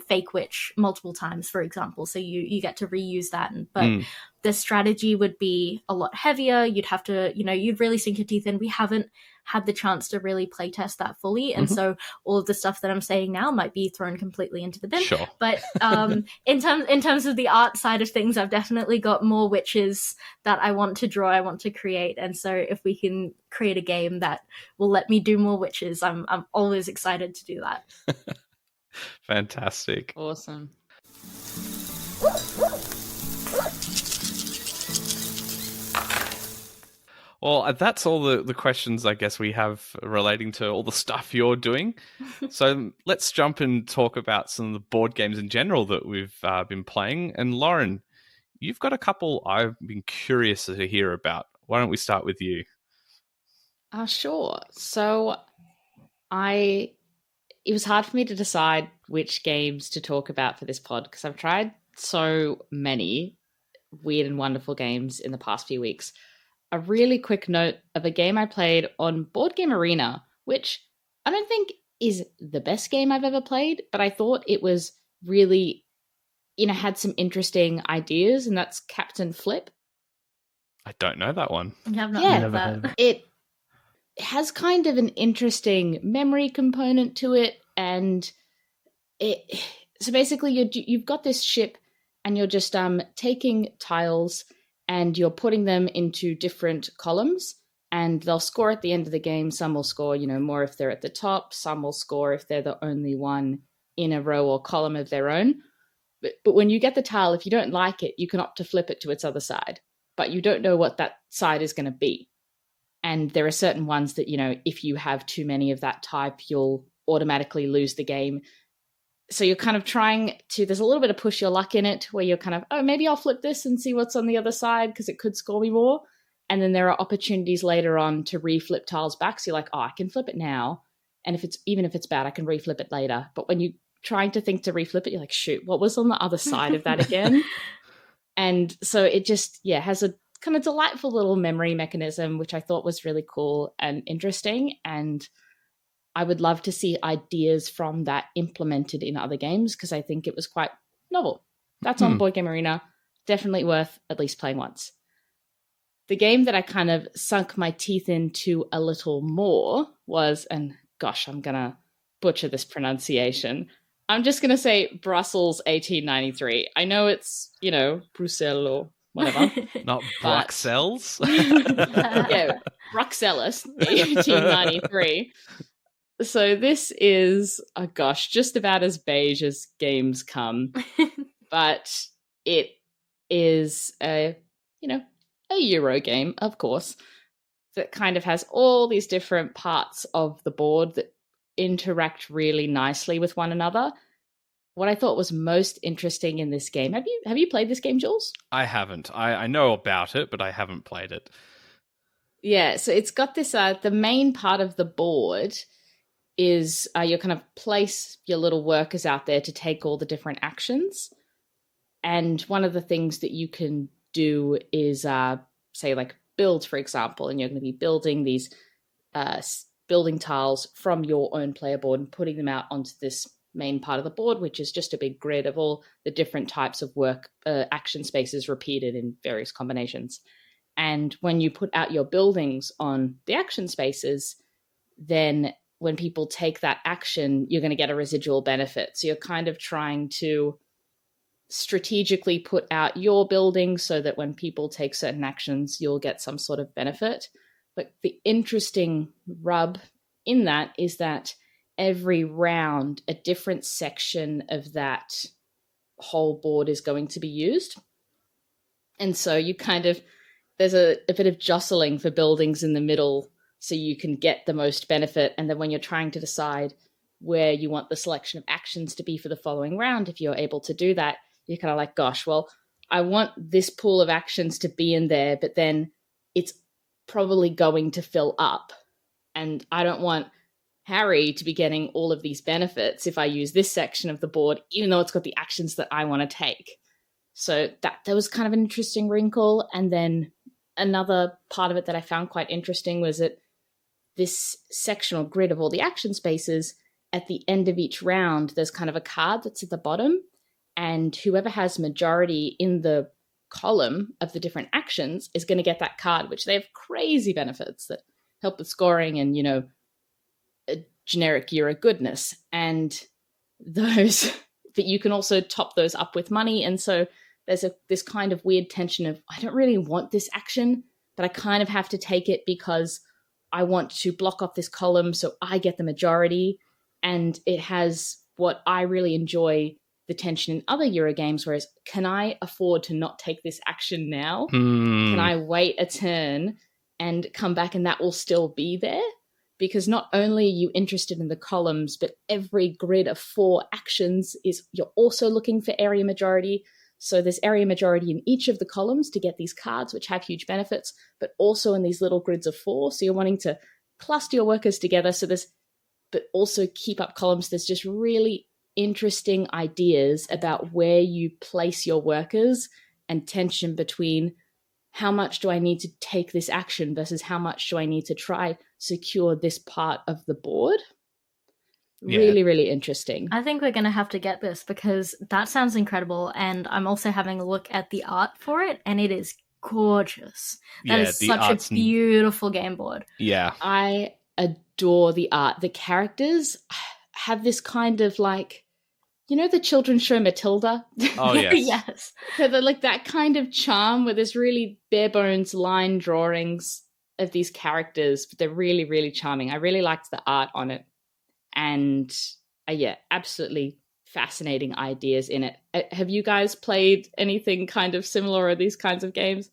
fake witch multiple times, for example, so you get to reuse that. But the strategy would be a lot heavier. You'd have to, you know, you'd really sink your teeth in. We haven't had the chance to really play test that fully, and so all of the stuff that I'm saying now might be thrown completely into the bin. But in terms of the art side of things, I've definitely got more witches that I want to draw, I want to create, and so if we can create a game that will let me do more witches, I'm always excited to do that. Fantastic. Awesome. Well, that's all the questions I guess we have relating to all the stuff you're doing. So let's jump and talk about some of the board games in general that we've been playing. And Lauren, you've got a couple I've been curious to hear about. Why don't we start with you? Sure. So it was hard for me to decide which games to talk about for this pod because I've tried so many weird and wonderful games in the past few weeks. A really quick note of a game I played on Board Game Arena, which I don't think is the best game I've ever played, but I thought it was really, you know, had some interesting ideas, and that's Captain Flip. I don't know that one. I have not heard of that. It has kind of an interesting memory component to it, and so basically you've got this ship, and you're just taking tiles and you're putting them into different columns, and they'll score at the end of the game. Some will score, you know, more if they're at the top. Some will score if they're the only one in a row or column of their own. But when you get the tile, if you don't like it, you can opt to flip it to its other side. But you don't know what that side is going to be. And there are certain ones that, you know, if you have too many of that type, you'll automatically lose the game. So you're kind of trying to, there's a little bit of push your luck in it where you're kind of, oh, maybe I'll flip this and see what's on the other side because it could score me more. And then there are opportunities later on to reflip tiles back. So you're like, oh, I can flip it now. And even if it's bad, I can reflip it later. But when you're trying to think to reflip it, you're like, shoot, what was on the other side of that again? And so it just, has a kind of delightful little memory mechanism, which I thought was really cool and interesting. And I would love to see ideas from that implemented in other games because I think it was quite novel. That's on Board Game Arena. Definitely worth at least playing once. The game that I kind of sunk my teeth into a little more was, and gosh, I'm going to butcher this pronunciation. I'm just going to say Brussels 1893. I know it's, you know, Bruxelles or whatever. Not Bruxelles? Bruxelles 1893. So this is, oh gosh, just about as beige as games come. But it is a Euro game, of course, that kind of has all these different parts of the board that interact really nicely with one another. What I thought was most interesting in this game, have you played this game, Jules? I haven't. I know about it, but I haven't played it. Yeah, so it's got this, the main part of the board is you kind of place your little workers out there to take all the different actions. And one of the things that you can do is, say, like build, for example, and you're going to be building these building tiles from your own player board and putting them out onto this main part of the board, which is just a big grid of all the different types of work action spaces repeated in various combinations. And when you put out your buildings on the action spaces, then when people take that action, you're going to get a residual benefit. So you're kind of trying to strategically put out your building so that when people take certain actions, you'll get some sort of benefit. But the interesting rub in that is that every round, a different section of that whole board is going to be used. And so you kind of, there's a bit of jostling for buildings in the middle so you can get the most benefit. And then when you're trying to decide where you want the selection of actions to be for the following round, if you're able to do that, you're kind of like, gosh, well, I want this pool of actions to be in there, but then it's probably going to fill up. And I don't want Harry to be getting all of these benefits if I use this section of the board, even though it's got the actions that I want to take. So that was kind of an interesting wrinkle. And then another part of it that I found quite interesting was that this sectional grid of all the action spaces, at the end of each round, there's kind of a card that's at the bottom, and whoever has majority in the column of the different actions is going to get that card, which they have crazy benefits that help with scoring and, a generic Euro goodness. And those, but you can also top those up with money. And so there's this kind of weird tension of, I don't really want this action, but I kind of have to take it because I want to block off this column so I get the majority. And it has what I really enjoy, the tension in other Euro games, whereas can I afford to not take this action now? Can I wait a turn and come back and that will still be there? Because not only are you interested in the columns, but every grid of 4 actions you're also looking for area majority. So there's area majority in each of the columns to get these cards, which have huge benefits, but also in these little grids of 4. So you're wanting to cluster your workers together. But also keep up columns. There's just really interesting ideas about where you place your workers and tension between how much do I need to take this action versus how much do I need to try secure this part of the board. Really, really interesting. I think we're going to have to get this because that sounds incredible. And I'm also having a look at the art for it, and it is gorgeous. That is such a beautiful game board. Yeah. I adore the art. The characters have this kind of like, the children's show Matilda? Oh, yes. Yes. So they're like that kind of charm where there's really bare bones line drawings of these characters, but they're really, really charming. I really liked the art on it. And absolutely fascinating ideas in it. Have you guys played anything kind of similar or these kinds of games?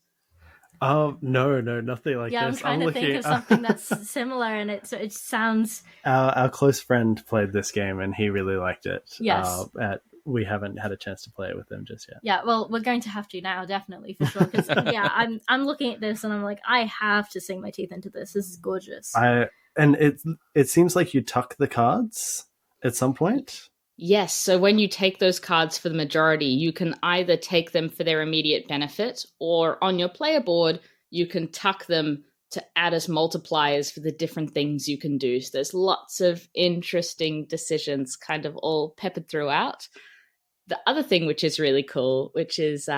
No, nothing like this. I'm trying to think of something that's similar, and it sounds. Our close friend played this game, and he really liked it. Yes. We haven't had a chance to play it with him just yet. Yeah, well, we're going to have to now, definitely, for sure. Because I'm looking at this, and I'm like, I have to sink my teeth into this. This is gorgeous. And it seems like you tuck the cards at some point. Yes, so when you take those cards for the majority, you can either take them for their immediate benefit, or on your player board, you can tuck them to add as multipliers for the different things you can do. So there's lots of interesting decisions kind of all peppered throughout. The other thing which is really cool, which is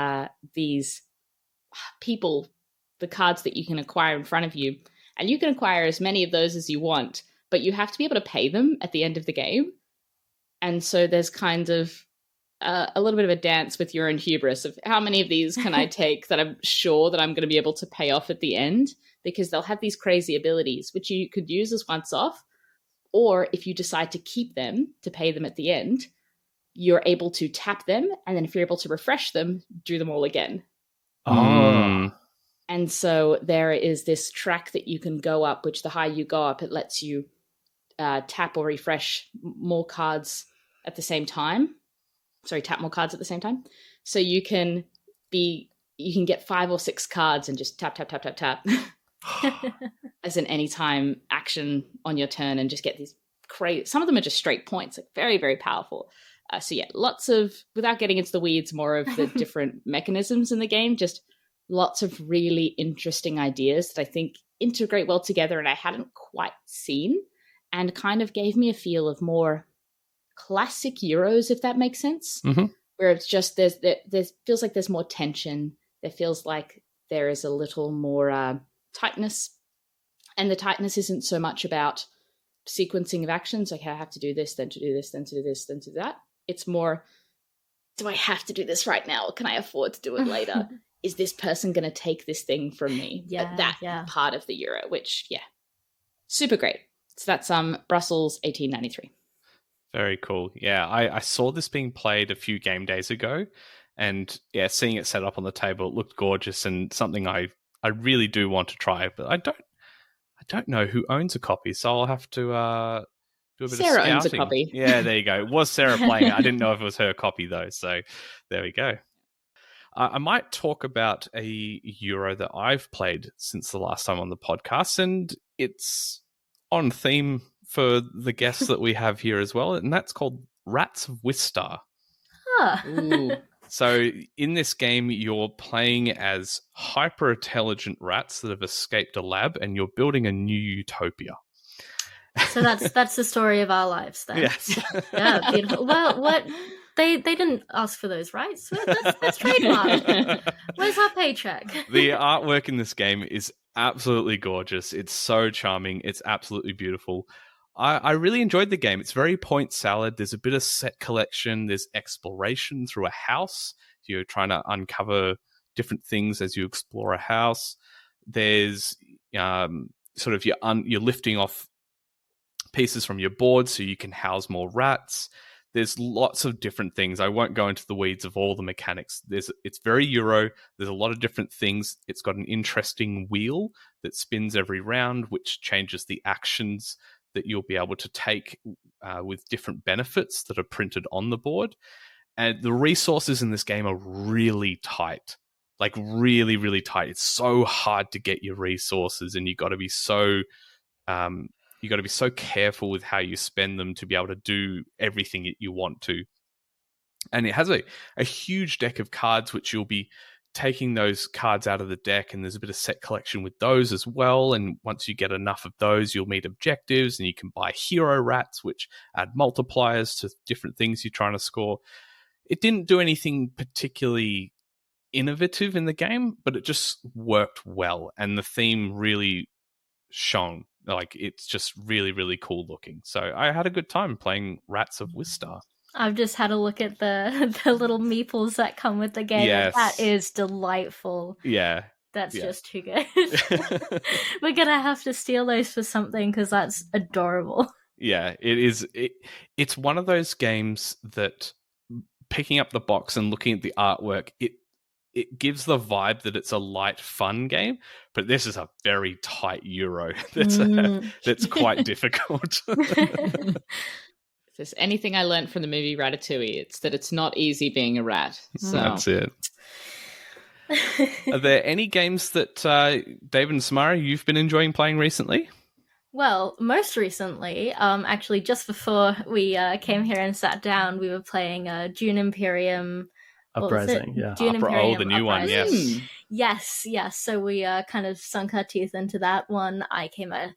these people, the cards that you can acquire in front of you, and you can acquire as many of those as you want, but you have to be able to pay them at the end of the game. And so there's kind of a little bit of a dance with your own hubris of how many of these can I take that I'm sure that I'm going to be able to pay off at the end, because they'll have these crazy abilities, which you could use as once off. Or if you decide to keep them to pay them at the end, you're able to tap them. And then if you're able to refresh them, do them all again. Oh. And so there is this track that you can go up, which the higher you go up, it lets you tap or refresh more cards at the same time. Sorry, tap more cards at the same time. So you can get 5 or 6 cards and just tap, tap, tap, tap, tap as an anytime action on your turn and just get these crazy. Some of them are just straight points, like very, very powerful. So yeah, lots of, without getting into the weeds, more of the different mechanisms in the game, just lots of really interesting ideas that I think integrate well together and I hadn't quite seen, and kind of gave me a feel of more classic Euros, if that makes sense. Mm-hmm. Where it's just there feels like there's more tension. There feels like there is a little more tightness, and the tightness isn't so much about sequencing of actions. Like, I have to do this, then to do this, then to do this, then to do that. It's more, do I have to do this right now? Or can I afford to do it later? Is this person going to take this thing from me? That part of the Euro, which, super great. So that's Brussels 1893. Very cool. Yeah, I saw this being played a few game days ago, and seeing it set up on the table, it looked gorgeous and something I really do want to try, but I I don't know who owns a copy, so I'll have to do a bit Sarah of scouting. owns a copy. Yeah, there you go. It was Sarah playing it. I didn't know if it was her copy though, so there we go. I might talk about a Euro that I've played since the last time on the podcast, and it's on theme for the guests that we have here as well, and that's called Rats of Wistar. Ooh. So in this game, you're playing as hyper-intelligent rats that have escaped a lab, and you're building a new utopia. So that's the story of our lives then. Yes. Yeah, beautiful. Well, what they didn't ask for those rights. That's trademark. Where's our paycheck? The artwork in this game is absolutely gorgeous. It's so charming. It's absolutely beautiful. I really enjoyed the game. It's very point salad. There's a bit of set collection. There's exploration through a house. You're trying to uncover different things as you explore a house. There's sort of you're lifting off pieces from your board so you can house more rats. There's lots of different things. I won't go into the weeds of all the mechanics. It's very Euro. There's a lot of different things. It's got an interesting wheel that spins every round, which changes the actions that you'll be able to take with different benefits that are printed on the board. And the resources in this game are really tight, like really, really tight. It's so hard to get your resources, and you've got to be so careful with how you spend them to be able to do everything that you want to. And it has a huge deck of cards, which you'll be taking those cards out of the deck, and there's a bit of set collection with those as well. And once you get enough of those, you'll meet objectives, and you can buy hero rats, which add multipliers to different things you're trying to score. It didn't do anything particularly innovative in the game, but it just worked well, and the theme really shone. Like, it's just really, really cool looking. So I had a good time playing Rats of Wistar. I've just had a look at the little meeples that come with the game. Yes. That is delightful. Yeah. That's just too good. We're going to have to steal those for something because that's adorable. Yeah, it is. It's one of those games that, picking up the box and looking at the artwork, it gives the vibe that it's a light, fun game, but this is a very tight Euro. That's quite difficult. If there's anything I learned from the movie Ratatouille, it's that it's not easy being a rat. So. That's it. Are there any games that David and Samara, you've been enjoying playing recently? Well, most recently, actually just before we came here and sat down, we were playing Dune Imperium Uprising, yeah. Dune Imperium the new Uprising. one, yes. Yes. So we kind of sunk our teeth into that one. I came a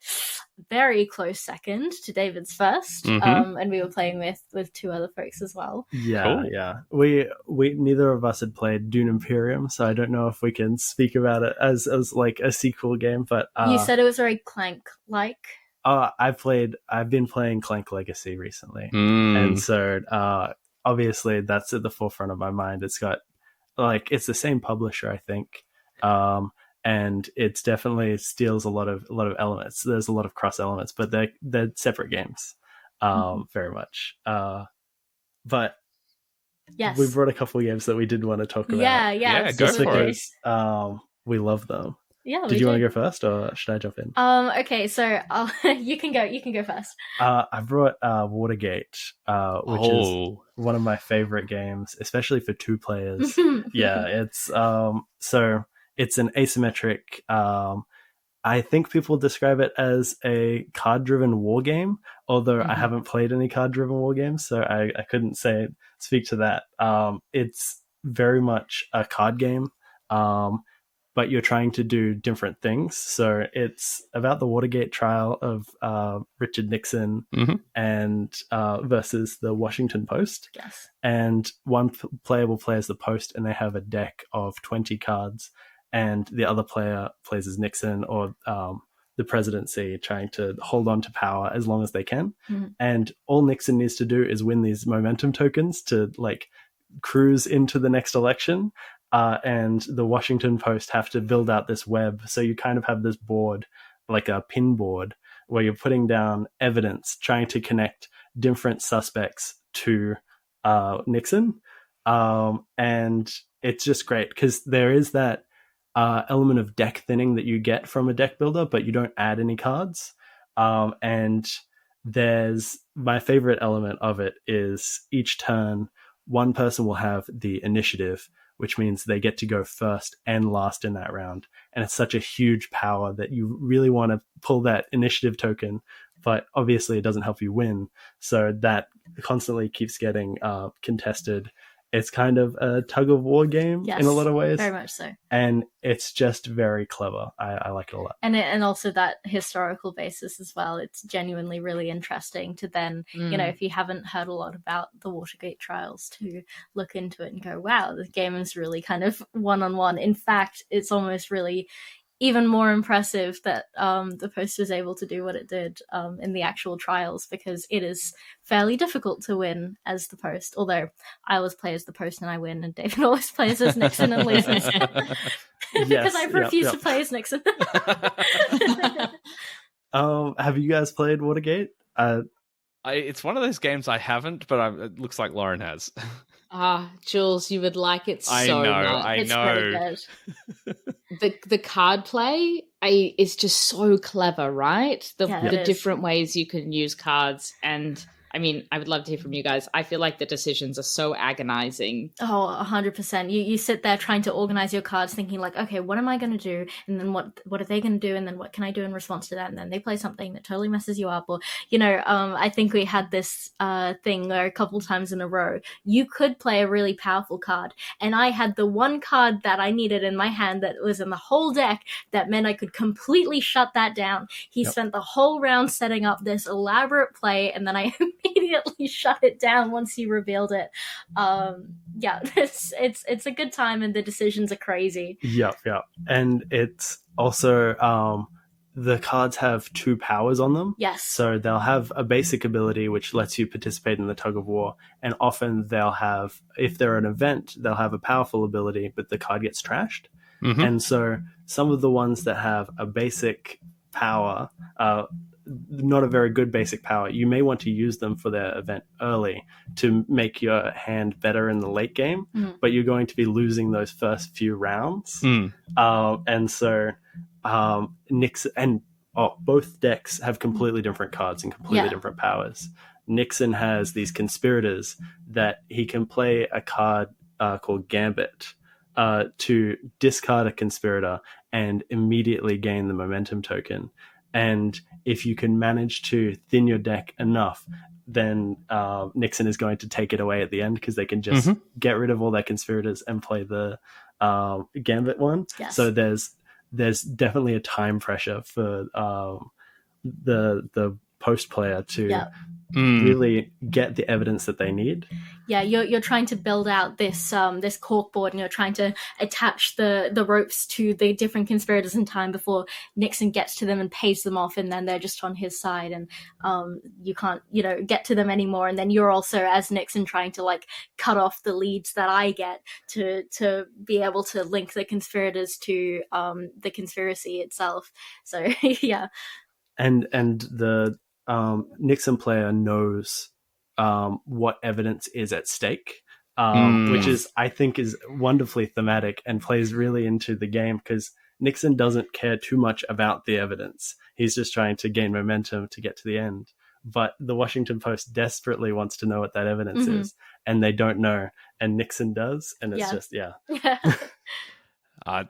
very close second to David's first, and we were playing with two other folks as well. Yeah, cool. Yeah. We neither of us had played Dune Imperium, so I don't know if we can speak about it as like a sequel game. But you said it was very Clank-like. I've been playing Clank Legacy recently, and so obviously that's at the forefront of my mind. It's got it's the same publisher, I think, and it's definitely steals a lot of elements. There's a lot of cross elements, but they're separate games, very much. But yes, we brought a couple of games that we did want to talk about. Yeah, go for it. We love them. Yeah. Did you want to go first, or should I jump in? Okay, so you can go first. I brought Watergate, which is one of my favorite games, especially for two players. Yeah, it's so it's an asymmetric. I think people describe it as a card-driven war game, although I haven't played any card-driven war games, so I couldn't speak to that. It's very much a card game. But you're trying to do different things. So it's about the Watergate trial of Richard Nixon and versus the Washington Post. Yes. And one player will play as the Post, and they have a deck of 20 cards, and the other player plays as Nixon or the presidency, trying to hold on to power as long as they can. And all Nixon needs to do is win these momentum tokens to cruise into the next election. And the Washington Post have to build out this web. So you kind of have this board, like a pin board, where you're putting down evidence, trying to connect different suspects to Nixon. And it's just great because there is that element of deck thinning that you get from a deck builder, but you don't add any cards. And there's my favorite element of it is each turn, one person will have the initiative, which means they get to go first and last in that round. And it's such a huge power that you really want to pull that initiative token, but obviously it doesn't help you win. So that constantly keeps getting contested. It's kind of a tug of war game in a lot of ways. Very much so. And it's just very clever. I like it a lot. And also that historical basis as well. It's genuinely really interesting to then, if you haven't heard a lot about the Watergate trials, to look into it and go, wow, the game is really kind of one-on-one. In fact, it's almost really even more impressive that the Post was able to do what it did in the actual trials, because it is fairly difficult to win as the Post, although I always play as the Post and I win, and David always plays as Nixon and loses. Because I refuse to play as Nixon. Have you guys played Watergate? It's one of those games I haven't, but it looks like Lauren has. Jules, you would like it so much. I know. The card play is just so clever, right? The different ways you can use cards. And I mean, I would love to hear from you guys. I feel like the decisions are so agonizing. Oh, 100%. You sit there trying to organize your cards, thinking like, okay, what am I going to do? And then what are they going to do? And then what can I do in response to that? And then they play something that totally messes you up. Or, I think we had this thing where a couple times in a row, you could play a really powerful card. And I had the one card that I needed in my hand that was in the whole deck that meant I could completely shut that down. He spent the whole round setting up this elaborate play, and then I immediately shut it down once he revealed it. It's a good time, and the decisions are crazy. Yeah. And it's also the cards have 2 powers on them. Yes. So they'll have a basic ability which lets you participate in the tug of war, and often they'll have, if they're an event, they'll have a powerful ability, but the card gets trashed. Mm-hmm. And so some of the ones that have a basic power, not a very good basic power, you may want to use them for their event early to make your hand better in the late game, but you're going to be losing those first few rounds. And so Nixon and both decks have completely different cards and completely different powers. Nixon has these conspirators that he can play a card called Gambit to discard a conspirator and immediately gain the momentum token. And if you can manage to thin your deck enough, then Nixon is going to take it away at the end, because they can just get rid of all their conspirators and play the Gambit one. Yes. So there's definitely a time pressure for the post player to really get the evidence that they need. Yeah, you're trying to build out this corkboard, and you're trying to attach the ropes to the different conspirators in time before Nixon gets to them and pays them off, and then they're just on his side, and you can't get to them anymore. And then you're also, as Nixon, trying to like cut off the leads that I get to be able to link the conspirators to the conspiracy itself. So yeah. And the Nixon player knows what evidence is at stake, which is, I think, is wonderfully thematic and plays really into the game, because Nixon doesn't care too much about the evidence. He's just trying to gain momentum to get to the end. But the Washington Post desperately wants to know what that evidence is, and they don't know, and Nixon does, and it's just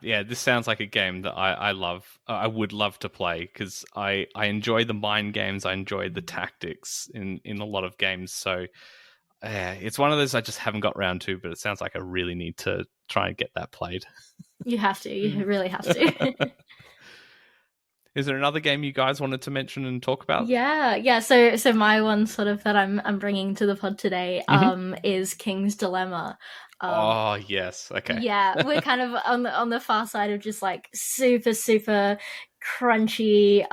this sounds like a game that I love. I would love to play, because I enjoy the mind games. I enjoy the tactics in a lot of games. So it's one of those I just haven't got around to, but it sounds like I really need to try and get that played. You have to. You really have to. Is there another game you guys wanted to mention and talk about? Yeah. So my one sort of that I'm bringing to the pod today is King's Dilemma. Oh yes, okay. Yeah, we're kind of on the far side of just like super crunchy.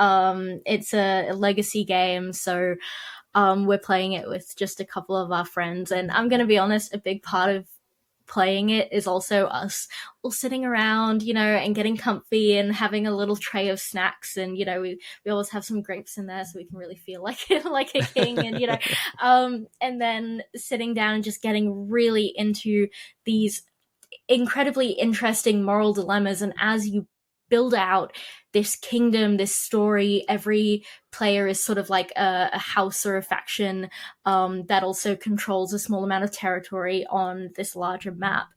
It's a legacy game, so we're playing it with just a couple of our friends, and I'm gonna be honest, a big part of playing it is also us all sitting around, and getting comfy and having a little tray of snacks, and we always have some grapes in there so we can really feel like a king, and and then sitting down and just getting really into these incredibly interesting moral dilemmas, and as you build out this kingdom, this story, every player is sort of like a house or a faction that also controls a small amount of territory on this larger map.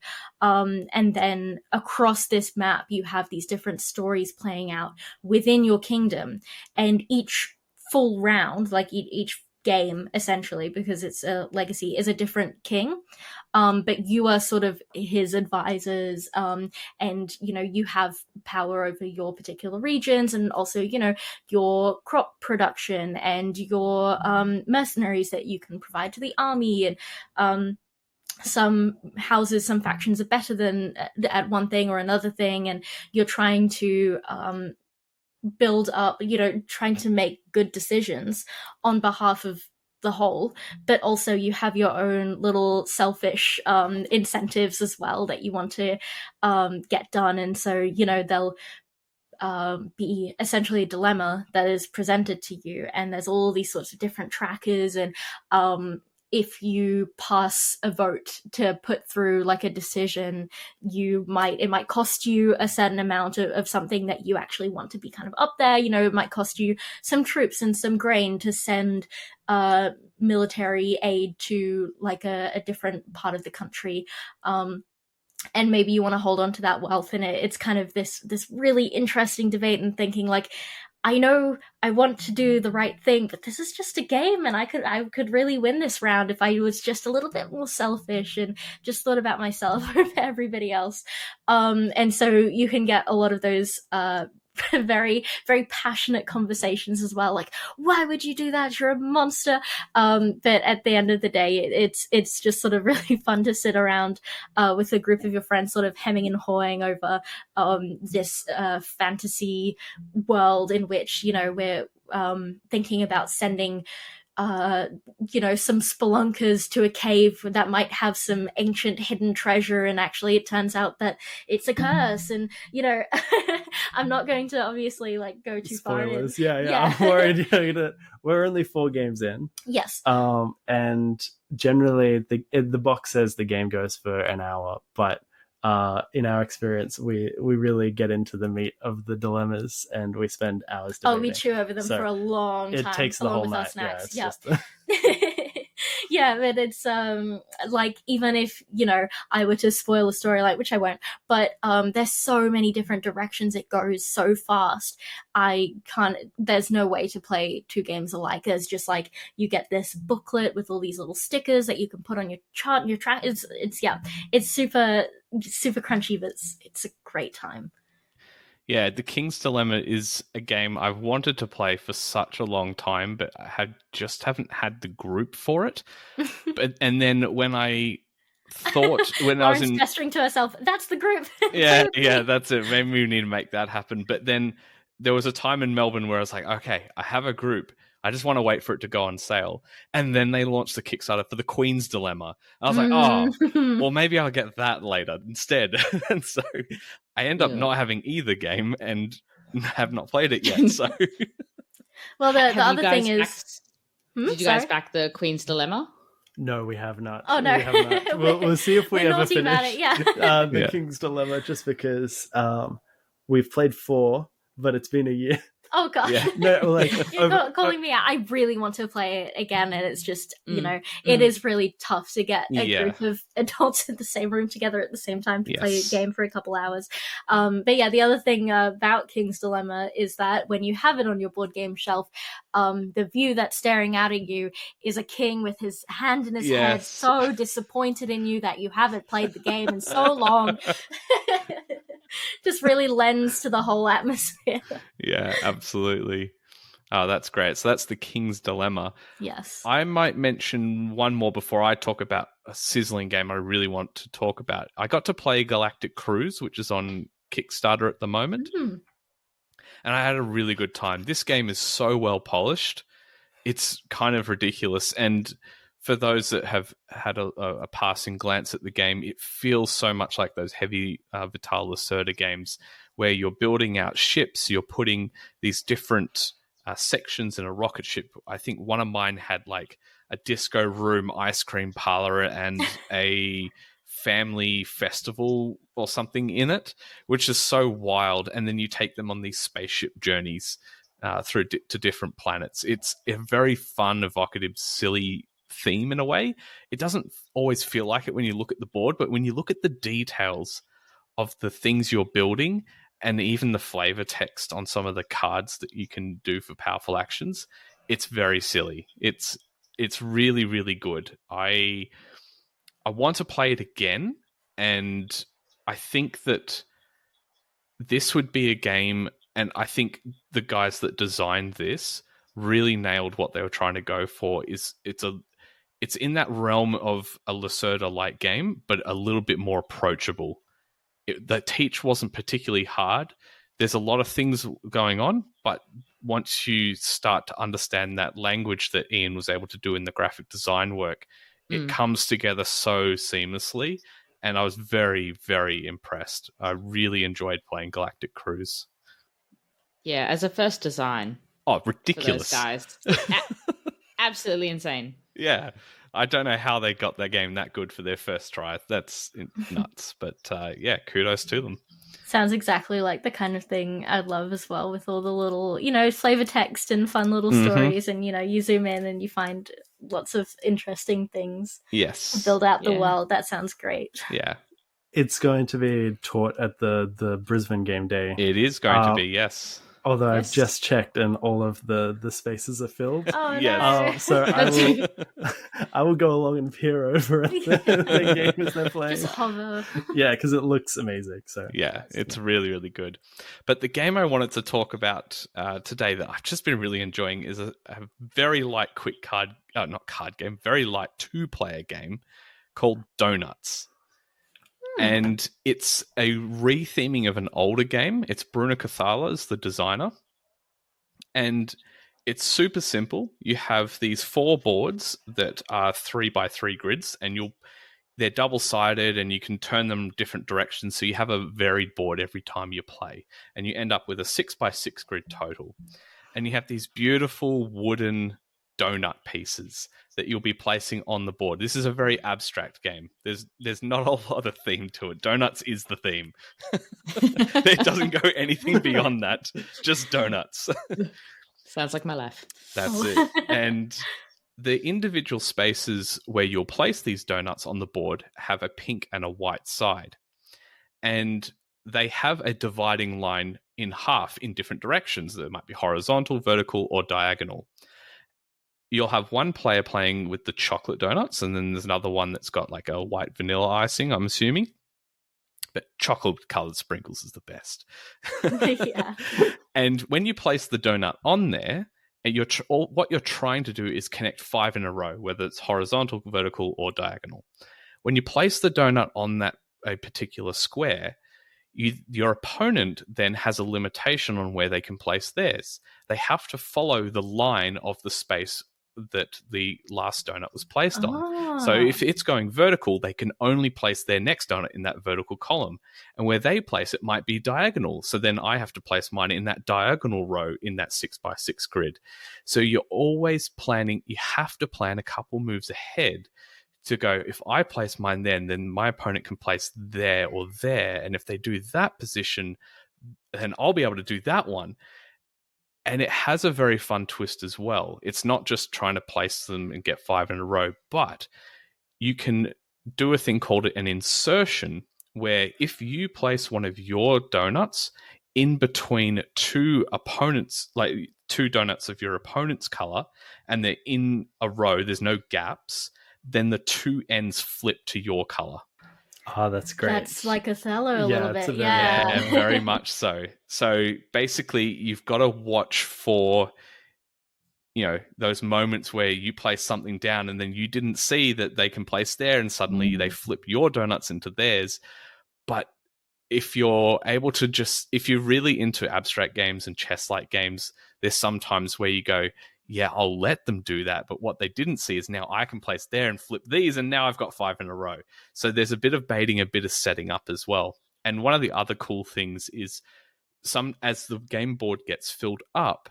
And then across this map, you have these different stories playing out within your kingdom. And each full round, like each game, essentially, because it's a legacy, is a different king. But you are sort of his advisors, and, you know, you have power over your particular regions, and also, you know, your crop production and your mercenaries that you can provide to the army. And some houses, some factions are better than at one thing or another thing, and you're trying to build up, you know, trying to make good decisions on behalf of the whole, but also you have your own little selfish incentives as well that you want to get done. And so, you know, they'll be essentially a dilemma that is presented to you, and there's all these sorts of different trackers, and if you pass a vote to put through like a decision, it might cost you a certain amount of something that you actually want to be kind of up there. You know, it might cost you some troops and some grain to send military aid to like a different part of the country. And maybe you want to hold on to that wealth, and it's kind of this really interesting debate, and thinking like, I know I want to do the right thing, but this is just a game, and I could really win this round if I was just a little bit more selfish and just thought about myself over everybody else. And so you can get a lot of those very, very passionate conversations as well. Like, why would you do that? You're a monster. But at the end of the day, it's just sort of really fun to sit around with a group of your friends, sort of hemming and hawing over this fantasy world in which, you know, we're thinking about sending you know, some spelunkers to a cave that might have some ancient hidden treasure, and actually it turns out that it's a curse. And, you know, I'm not going to obviously like go too Spoilers. far in. Yeah. I'm worried we're only 4 games in. Yes. And generally the box says the game goes for an hour, but in our experience, we really get into the meat of the dilemmas, and we spend hours debating. Oh, we chew over them for a long time. It takes the whole night. Snacks. Yeah, yeah, but it's like, even if, you know, I were to spoil a story, like, which I won't, but there's so many different directions it goes so fast. There's no way to play 2 games alike. There's just like, you get this booklet with all these little stickers that you can put on your chart and your track. It's super crunchy, but it's a great time. Yeah, The King's Dilemma is a game I've wanted to play for such a long time, but I haven't had the group for it. And then when I thought, when I was gesturing to herself, that's the group. yeah, that's it. Maybe we need to make that happen. But then there was a time in Melbourne where I was like, okay, I have a group. I just want to wait for it to go on sale. And then they launched the Kickstarter for The Queen's Dilemma. I was like, oh, well, maybe I'll get that later instead. And so I end up not having either game and have not played it yet. So, well, the other thing is, did you guys back The Queen's Dilemma? No, we have not. Oh, no. We have not. We'll see if we ever finish The King's Dilemma, just because we've played 4, but it's been a year. Oh god! Yeah. No, like you're calling me out. I really want to play it again, and it's just it is really tough to get a group of adults in the same room together at the same time to play a game for a couple hours. But yeah, the other thing about King's Dilemma is that when you have it on your board game shelf, the view that's staring out at you is a king with his hand in his head, so disappointed in you that you haven't played the game in so long. Just really lends to the whole atmosphere. Yeah, absolutely. Oh, that's great. So that's The King's Dilemma. Yes. I might mention one more before I talk about a sizzling game I really want to talk about. I got to play Galactic Cruise, which is on Kickstarter at the moment. And I had a really good time. This game is so well polished. It's kind of ridiculous. And for those that have had a passing glance at the game, it feels so much like those heavy Vital Lacerda games where you're building out ships, you're putting these different sections in a rocket ship. I think one of mine had like a disco room, ice cream parlor, and a family festival or something in it, which is so wild. And then you take them on these spaceship journeys through to different planets. It's a very fun, evocative, silly theme in a way. It doesn't always feel like it when you look at the board, but when you look at the details of the things you're building and even the flavor text on some of the cards that you can do for powerful actions, it's very silly. It's really, really good. I want to play it again, and I think that this would be a game, and I think the guys that designed this really nailed what they were trying to go for. It's in that realm of a Lacerda-like game, but a little bit more approachable. The teach wasn't particularly hard. There's a lot of things going on, but once you start to understand that language that Ian was able to do in the graphic design work, it comes together so seamlessly, and I was very, very impressed. I really enjoyed playing Galactic Cruise. Yeah, as a first design. Oh, ridiculous. For those guys. Absolutely insane. Yeah. I don't know how they got their game that good for their first try. That's nuts. But yeah, kudos to them. Sounds exactly like the kind of thing I'd love as well, with all the little, flavor text and fun little stories. And, you zoom in and you find lots of interesting things. Yes. Build out the world. That sounds great. Yeah. It's going to be taught at the Brisbane game day. It is going to be, yes. Although I've just checked and all of the spaces are filled. Oh, yes. no. So I will go along and peer over at the game as they're playing. Just hover. Yeah, because it looks amazing. So yeah, it's really, really good. But the game I wanted to talk about today that I've just been really enjoying is a very light, quick very light two-player game called Donuts. And it's a retheming of an older game. It's Bruno Cathala is the designer. And it's super simple. You have these 4 boards that are 3x3 grids, and they're double-sided, and you can turn them different directions. So you have a varied board every time you play. And you end up with a 6x6 grid total. And you have these beautiful wooden donut pieces that you'll be placing on the board. This is a very abstract game. There's not a lot of theme to it. Donuts is the theme. It doesn't go anything beyond that. Just donuts. Sounds like my life. That's it. And the individual spaces where you'll place these donuts on the board have a pink and a white side. And they have a dividing line in half in different directions. That might be horizontal, vertical, or diagonal. You'll have one player playing with the chocolate donuts, and then there's another one that's got like a white vanilla icing, I'm assuming. But chocolate-coloured sprinkles is the best. Yeah. And when you place the donut on there, and what you're trying to do is connect 5 in a row, whether it's horizontal, vertical, or diagonal. When you place the donut on a particular square, your opponent then has a limitation on where they can place theirs. They have to follow the line of the space that the last donut was placed on. So if it's going vertical, they can only place their next donut in that vertical column. And where they place it might be diagonal. So then I have to place mine in that diagonal row in that 6x6 grid. So you're always planning, you have to plan a couple moves ahead to go, if I place mine then my opponent can place there or there. And if they do that position, then I'll be able to do that one. And it has a very fun twist as well. It's not just trying to place them and get 5 in a row, but you can do a thing called an insertion, where if you place one of your donuts in between 2 opponents, like 2 donuts of your opponent's color, and they're in a row, there's no gaps, then the 2 ends flip to your color. Oh, that's great. That's like Othello a little bit. Yeah, very much so. So basically, you've got to watch for, those moments where you place something down and then you didn't see that they can place there, and suddenly they flip your donuts into theirs. But if you're able to if you're really into abstract games and chess-like games, there's some times where you go, yeah, I'll let them do that. But what they didn't see is now I can place there and flip these, and now I've got 5 in a row. So there's a bit of baiting, a bit of setting up as well. And one of the other cool things is as the game board gets filled up,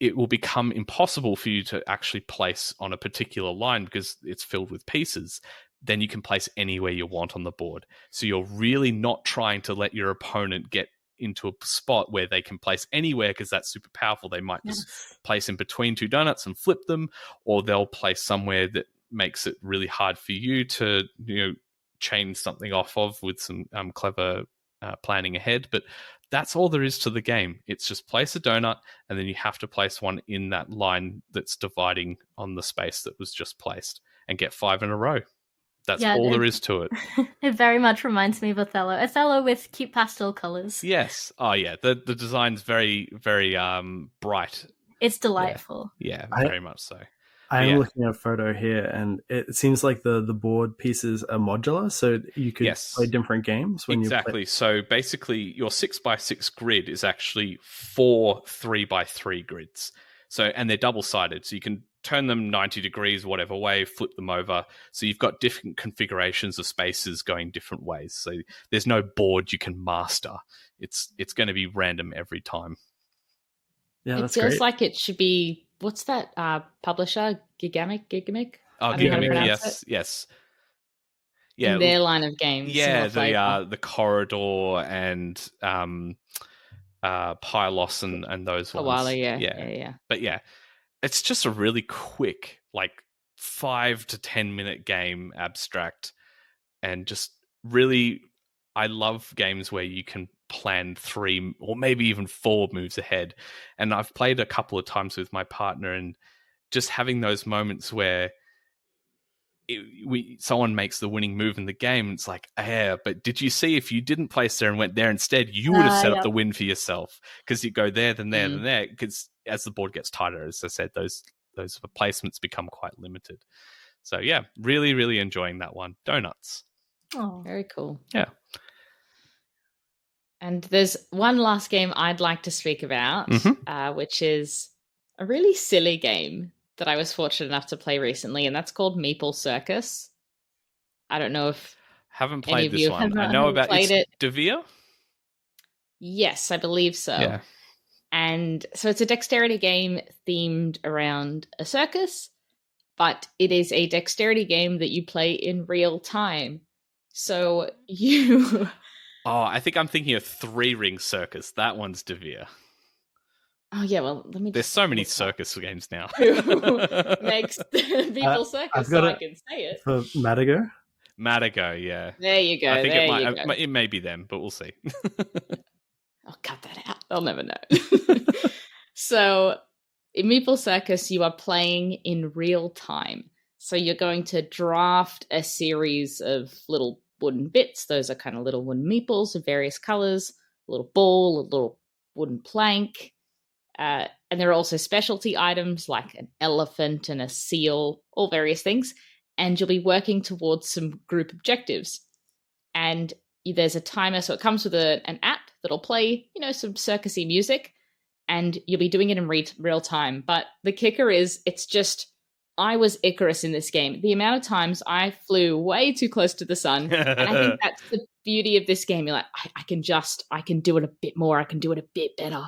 it will become impossible for you to actually place on a particular line because it's filled with pieces. then you can place anywhere you want on the board. So you're really not trying to let your opponent get into a spot where they can place anywhere because that's super powerful. They might just place in between two donuts and flip them, or they'll place somewhere that makes it really hard for you to, chain something off of with some clever planning ahead. But that's all there is to the game. It's just place a donut, and then you have to place one in that line that's dividing on the space that was just placed, and get 5 in a row. That's all there is to it. It very much reminds me of Othello. Othello with cute pastel colors. Yes. Oh, yeah. The design's very, very bright. It's delightful. Yeah, very much so. I am looking at a photo here, and it seems like the board pieces are modular, so you could play different games. Exactly. So basically, your 6x6 grid is actually 4 3x3 grids. So, and they're double-sided, so you can turn them 90 degrees, whatever way, flip them over. So you've got different configurations of spaces going different ways. So there's no board you can master. It's going to be random every time. Yeah, it feels like it should be. What's that publisher? Gigamic? Oh, Gigamic, yes. Yeah, in their line of games. Yeah, the Corridor and Pylos and those ones. Koala, yeah. But yeah, it's just a really quick, 5 to 10 minute game, abstract, and just really, I love games where you can plan 3 or maybe even 4 moves ahead. And I've played a couple of times with my partner, and just having those moments where someone makes the winning move in the game, and it's like, but did you see, if you didn't place there and went there instead, you would have set up the win for yourself, because you go there, then there, then there, because as the board gets tighter, as I said, those placements become quite limited. So yeah, really, really enjoying that one. Donuts. Oh, very cool. Yeah. And there's one last game I'd like to speak about, which is a really silly game that I was fortunate enough to play recently, and that's called Meeple Circus. I don't know if haven't played this one. I know about it. Devere? Yes, I believe so. Yeah. And so it's a dexterity game themed around a circus, but it is a dexterity game that you play in real time. So you... Oh, I think I'm thinking of 3-Ring Circus. That one's Devere. Oh, yeah, well, let me... There's so many circus games now. Makes Meeple Circus, so I can say it. For Madigo? Madigo, yeah. There you go. I think it may be them, but we'll see. I'll cut that out. They'll never know. So, in Meeple Circus, you are playing in real time. So you're going to draft a series of little wooden bits. Those are kind of little wooden meeples of various colors, a little ball, a little wooden plank. And there are also specialty items like an elephant and a seal, all various things. And you'll be working towards some group objectives. And there's a timer, so it comes with an app that'll play, some circusy music, and you'll be doing it in real time. But the kicker is, it's just, I was Icarus in this game. The amount of times I flew way too close to the sun, and I think that's the beauty of this game. You're like, I can do it a bit more, I can do it a bit better,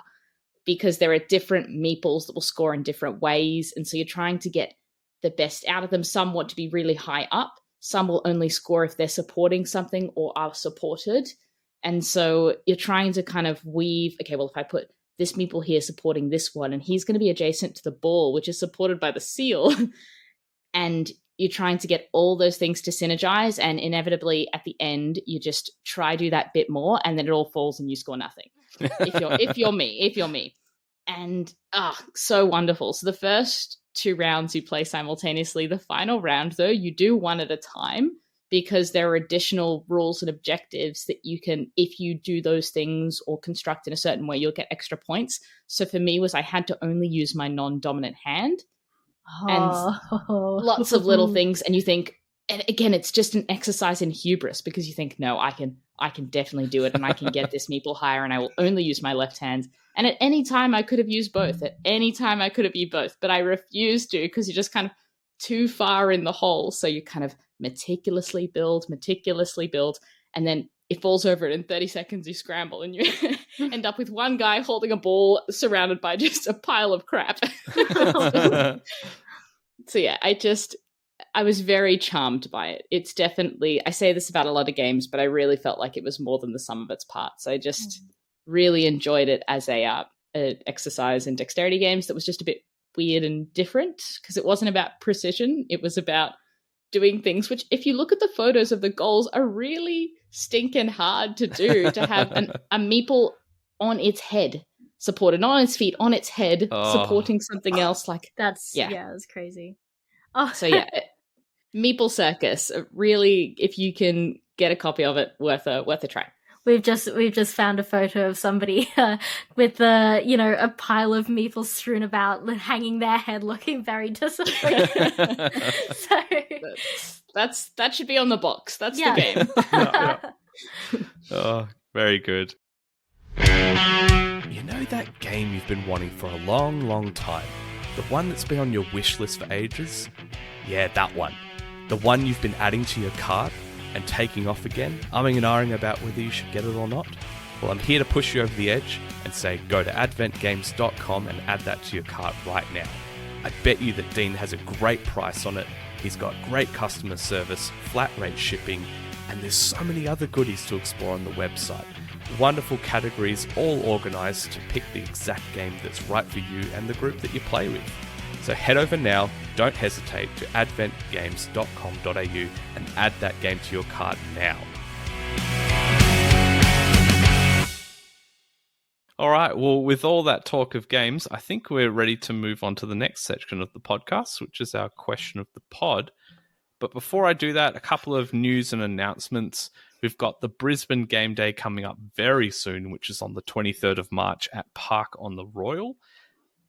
because there are different meeples that will score in different ways, and so you're trying to get the best out of them. Some want to be really high up, some will only score if they're supporting something or are supported. And so you're trying to kind of weave, okay, well, if I put this meeple here supporting this one, and he's going to be adjacent to the ball, which is supported by the seal, and you're trying to get all those things to synergize, and inevitably at the end, you just try do that bit more, and then it all falls and you score nothing. if you're me. And so wonderful. So the first 2 rounds you play simultaneously. The final round, though, you do one at a time, because there are additional rules and objectives that you can, if you do those things or construct in a certain way, you'll get extra points. So for me I had to only use my non-dominant hand. And lots of little things, and you think, and again, it's just an exercise in hubris, because you think, no, I can definitely do it, and I can get this meeple higher, and I will only use my left hand. And at any time I could have used both. At any time I could have used both, but I refused to, because you're just kind of too far in the hole. So you kind of meticulously build, and then it falls over, and in 30 seconds you scramble, and you end up with one guy holding a ball surrounded by just a pile of crap. So yeah, I was very charmed by it. It's definitely, I say this about a lot of games, but I really felt like it was more than the sum of its parts. I just really enjoyed it as a exercise in dexterity games that was just a bit weird and different, because it wasn't about precision. It was about doing things which, if you look at the photos of the goals, are really stinking hard to do. To have a meeple on its head, supported not on its feet, on its head, supporting something else. Like That's it's crazy. Oh, so yeah, Meeple Circus. Really, if you can get a copy of it, worth a try. We've just found a photo of somebody with a pile of meeples strewn about, hanging their head, looking very disappointed. So that should be on the box. That's the game. Oh, very good. You know that game you've been wanting for a long, long time? The one that's been on your wish list for ages? Yeah, that one. The one you've been adding to your cart and taking off again, umming and ahhing about whether you should get it or not? Well, I'm here to push you over the edge and say go to adventgames.com and add that to your cart right now. I bet you that Dean has a great price on it. He's got great customer service, flat rate shipping, and there's so many other goodies to explore on the website. Wonderful categories all organised to pick the exact game that's right for you and the group that you play with. So head over now, don't hesitate, to adventgames.com.au and add that game to your cart now. All right, well, with all that talk of games, I think we're ready to move on to the next section of the podcast, which is our question of the pod. But before I do that, a couple of news and announcements. We've got the Brisbane Game Day coming up very soon, which is on the 23rd of March at Park on the Royal.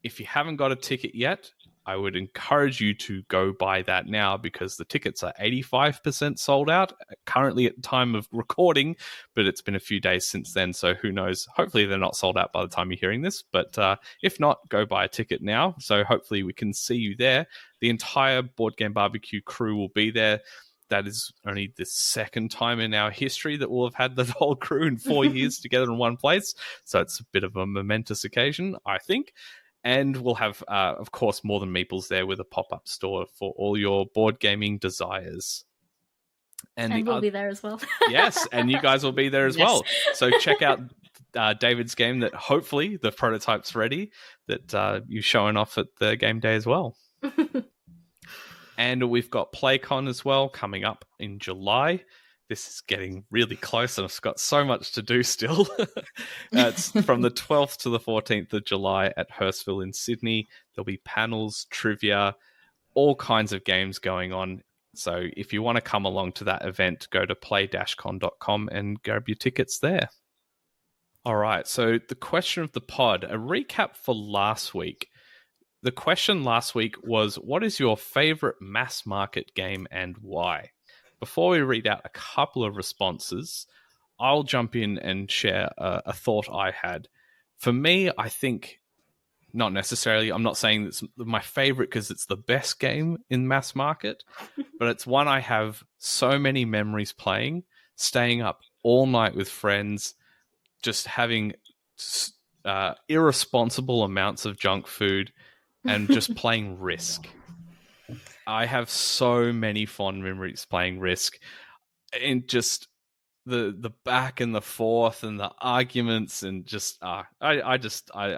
If you haven't got a ticket yet, I would encourage you to go buy that now, because the tickets are 85% sold out currently at the time of recording, but it's been a few days since then, so who knows? Hopefully they're not sold out by the time you're hearing this, but if not, go buy a ticket now. So hopefully we can see you there. The entire Board Game Barbecue crew will be there. That is only the second time in our history that we'll have had the whole crew in 4 years together in one place, so it's a bit of a momentous occasion, I think. And we'll have, of course, More Than Meeples there with a pop-up store for all your board gaming desires. And we'll be there as well. Yes, and you guys will be there as well. So check out David's game that hopefully the prototype's ready, that you're showing off at the game day as well. And we've got PlayCon as well coming up in July. This is getting really close, and I've got so much to do still. It's from the 12th to the 14th of July at Hurstville in Sydney. There'll be panels, trivia, all kinds of games going on. So if you want to come along to that event, go to play-con.com and grab your tickets there. All right, so the question of the pod, a recap for last week. The question last week was, what is your favorite mass market game and why? Before we read out a couple of responses, I'll jump in and share a thought I had. For me, I think, not necessarily, I'm not saying it's my favorite because it's the best game in mass market, but it's one I have so many memories playing, staying up all night with friends, just having irresponsible amounts of junk food, and just playing Risk. I have so many fond memories playing Risk, and just the back and the forth and the arguments, and just I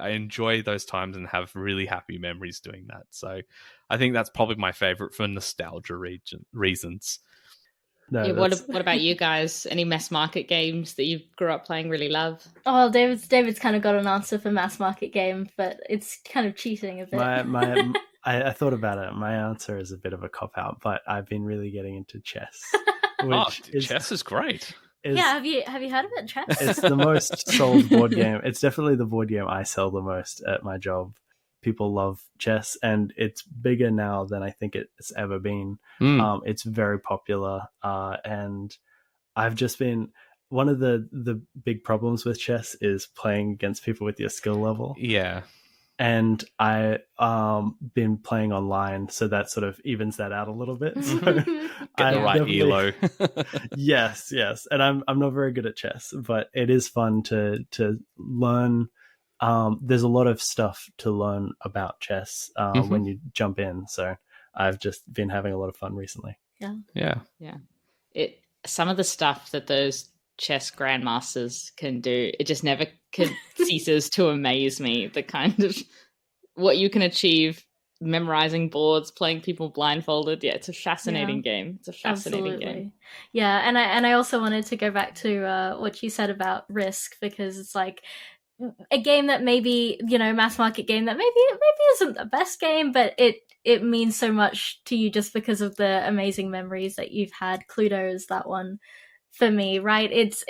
enjoy those times and have really happy memories doing that. So I think that's probably my favorite for nostalgia reasons. No, yeah, what about you guys? Any mass market games that you grew up playing, really love? Oh, David's kind of got an answer for mass market game, but it's kind of cheating a bit. I thought about it. My answer is a bit of a cop-out, but I've been really getting into chess. Chess is great. Have you heard of it, chess? It's the most sold board game. It's definitely the board game I sell the most at my job. People love chess, and it's bigger now than I think it's ever been. It's very popular, and I've just been... One of the big problems with chess is playing against people with your skill level. Yeah. And I been playing online, so that sort of evens that out a little bit. So Get the right elo. Yes. And I'm not very good at chess, but it is fun to learn. There's a lot of stuff to learn about chess when you jump in. So I've just been having a lot of fun recently. Yeah. Some of the stuff that those chess grandmasters can do, it just never ceases to amaze me. The kind of what you can achieve memorizing boards, playing people blindfolded. Yeah, it's a fascinating game. It's a fascinating game. Yeah, and I also wanted to go back to what you said about Risk, because it's like a game that maybe, mass market game that maybe isn't the best game, but it means so much to you just because of the amazing memories that you've had. Cluedo is that one for me, right? It's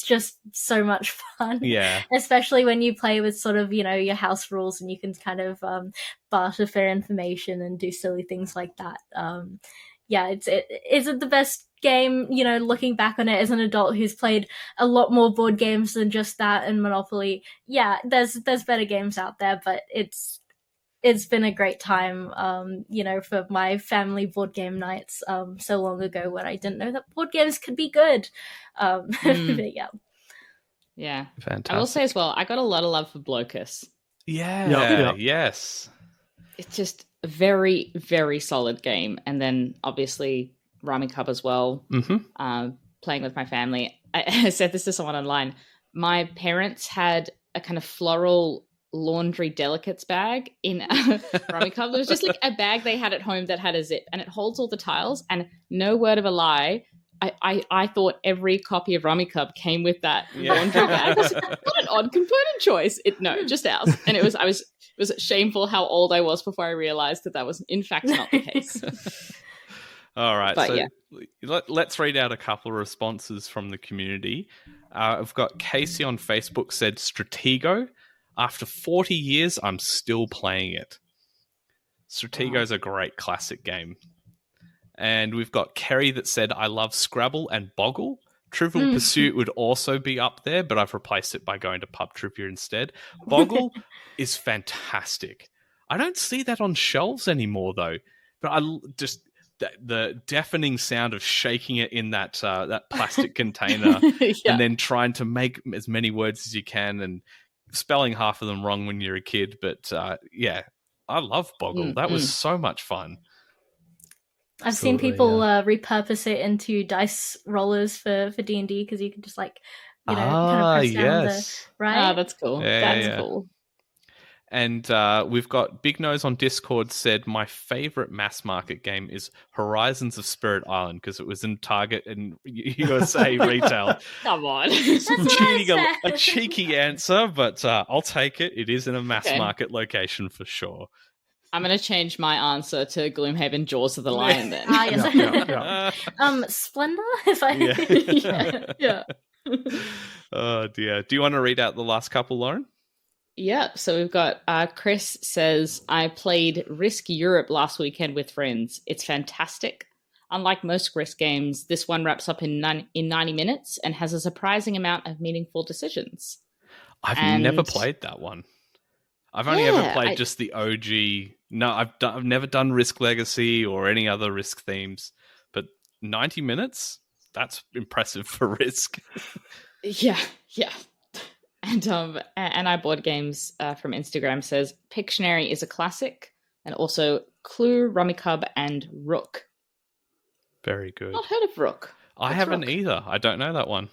just so much fun. Yeah. Especially when you play with sort of, your house rules, and you can kind of barter for information and do silly things like that. It isn't the best game, looking back on it as an adult who's played a lot more board games than just that and Monopoly. Yeah, there's better games out there, but it's been a great time, for my family board game nights so long ago when I didn't know that board games could be good. But yeah. Yeah. Fantastic. I will say as well, I got a lot of love for Blocus. Yeah. Yes. It's just a very, very solid game. And then obviously Rummy Cub as well, playing with my family. I said this to someone online. My parents had a kind of floral laundry delicates bag in Rummy Cub. It was just like a bag they had at home that had a zip, and it holds all the tiles, and no word of a lie, I thought every copy of Rummy Cub came with that laundry bag. I was like, what an odd component choice. No, just ours. And it was shameful how old I was before I realized that was in fact not the case. All right, but, so let's read out a couple of responses from the community. I've got Casey on Facebook said, Stratego. After 40 years, I'm still playing it. Stratego is a great classic game. And we've got Kerry that said, I love Scrabble and Boggle. Trivial Pursuit would also be up there, but I've replaced it by going to Pub Trivia instead. Boggle is fantastic. I don't see that on shelves anymore, though. But I just... the deafening sound of shaking it in that plastic container and then trying to make as many words as you can and spelling half of them wrong when you're a kid. But I love Boggle. That was so much fun. I've seen people repurpose it into dice rollers for D&D, because you can just kind of press down right. Oh, that's cool. That's cool. And we've got Big Nose on Discord said, my favorite mass market game is Horizons of Spirit Island, because it was in Target and USA retail. Come on. A cheeky answer, but I'll take it. It is in a mass market location for sure. I'm going to change my answer to Gloomhaven Jaws of the Lion then. Splendor? If I... Oh, dear. Do you want to read out the last couple, Lauren? Yeah, so we've got Chris says, I played Risk Europe last weekend with friends. It's fantastic. Unlike most Risk games, this one wraps up in 90 minutes and has a surprising amount of meaningful decisions. I've never played that one. I've only ever played just the OG. No, I've never done Risk Legacy or any other Risk themes. But 90 minutes? That's impressive for Risk. Yeah. And I Board Games from Instagram says, Pictionary is a classic, and also Clue, Rummy Cub, and Rook. Very good. Not heard of Rook. I haven't either. I don't know that one.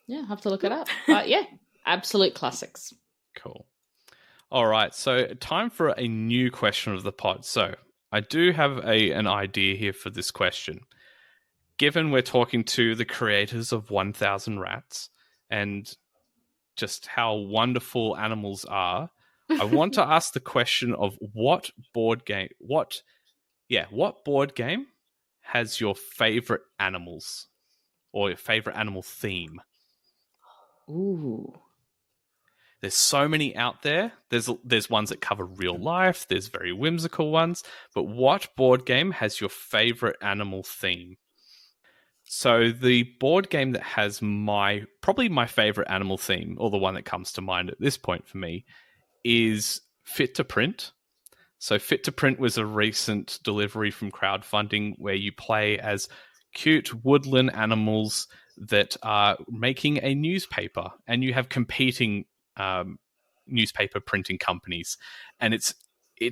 Yeah, I'll have to look it up. Absolute classics. Cool. All right, so time for a new question of the pod. So I do have an idea here for this question. Given we're talking to the creators of 1000 Rats and just how wonderful animals are, I want to ask the question of what board game has your favorite animals or your favorite animal theme? Ooh. There's so many out there. There's ones that cover real life. There's very whimsical ones. But what board game has your favorite animal theme? So the board game that has probably my favorite animal theme, or the one that comes to mind at this point for me, is Fit to Print. So Fit to Print was a recent delivery from crowdfunding where you play as cute woodland animals that are making a newspaper, and you have competing newspaper printing companies, and it's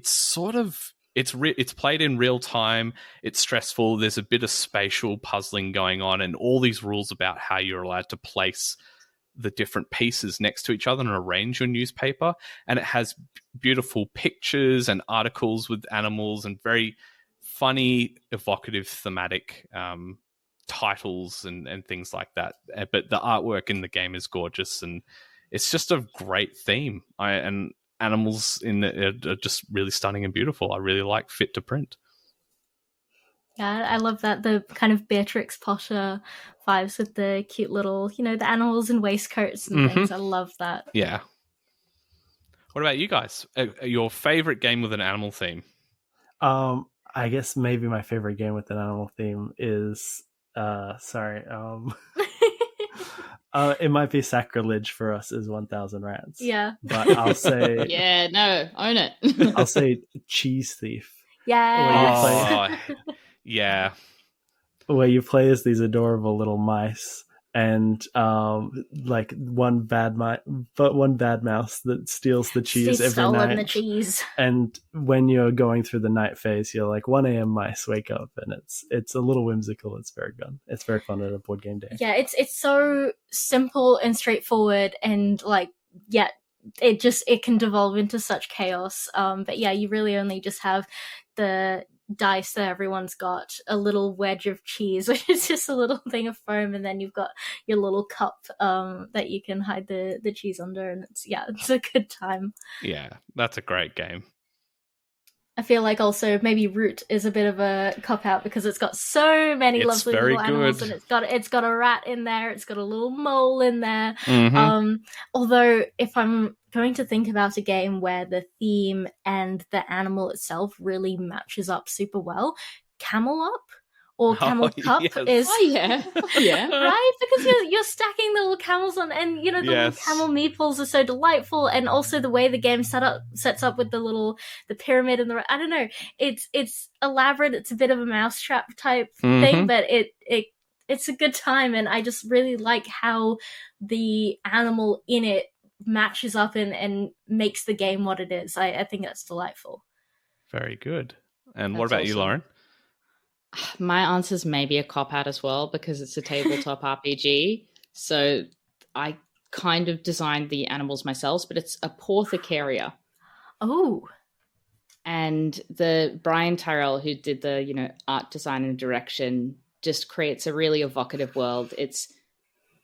sort of it's played in real time. It's stressful. There's a bit of spatial puzzling going on, and all these rules about how you're allowed to place the different pieces next to each other and arrange your newspaper. And it has beautiful pictures and articles with animals and very funny, evocative, thematic titles and things like that. But the artwork in the game is gorgeous, and it's just a great theme. And animals in it are just really stunning and beautiful. I really like Fit to Print. Yeah, I love that. The kind of Beatrix Potter vibes with the cute little, the animals and waistcoats and things. I love that. Yeah. What about you guys? Your favorite game with an animal theme? I guess maybe my favorite game with an animal theme is it might be sacrilege for us is 1000 Rats. Yeah. But I'll say Yeah, no, own it. I'll say Cheese Thief. Yeah. Yeah. Where you play as these adorable little mice and like one bad mouse that steals the cheese every night. The cheese. And when you're going through the night phase, you're like 1 a.m. mice wake up, and it's a little whimsical. It's very fun. It's very fun at a board game day. Yeah, it's so simple and straightforward, and it can devolve into such chaos. But yeah, you really only just have the dice that everyone's got, a little wedge of cheese, which is just a little thing of foam, and then you've got your little cup that you can hide the cheese under, and it's a good time. Yeah, that's a great game. I feel like also maybe Root is a bit of a cop out because it's got so many lovely little animals, and it's got a rat in there, it's got a little mole in there. Although if I'm going to think about a game where the theme and the animal itself really matches up super well, Camel Up or Camel Cup is yeah right, because you're stacking the little camels on, and the little camel meeples are so delightful, and also the way the game sets up with the pyramid and I don't know, it's elaborate. It's a bit of a mousetrap type thing, but it's a good time, and I just really like how the animal in it matches up and makes the game what it is. I think that's delightful. Very good. And what about you, Lauren? My answer's maybe a cop-out as well, because it's a tabletop RPG. So I kind of designed the animals myself, but it's a Porthacaria. Oh. And the Brian Tyrrell, who did the, art design and direction, just creates a really evocative world. It's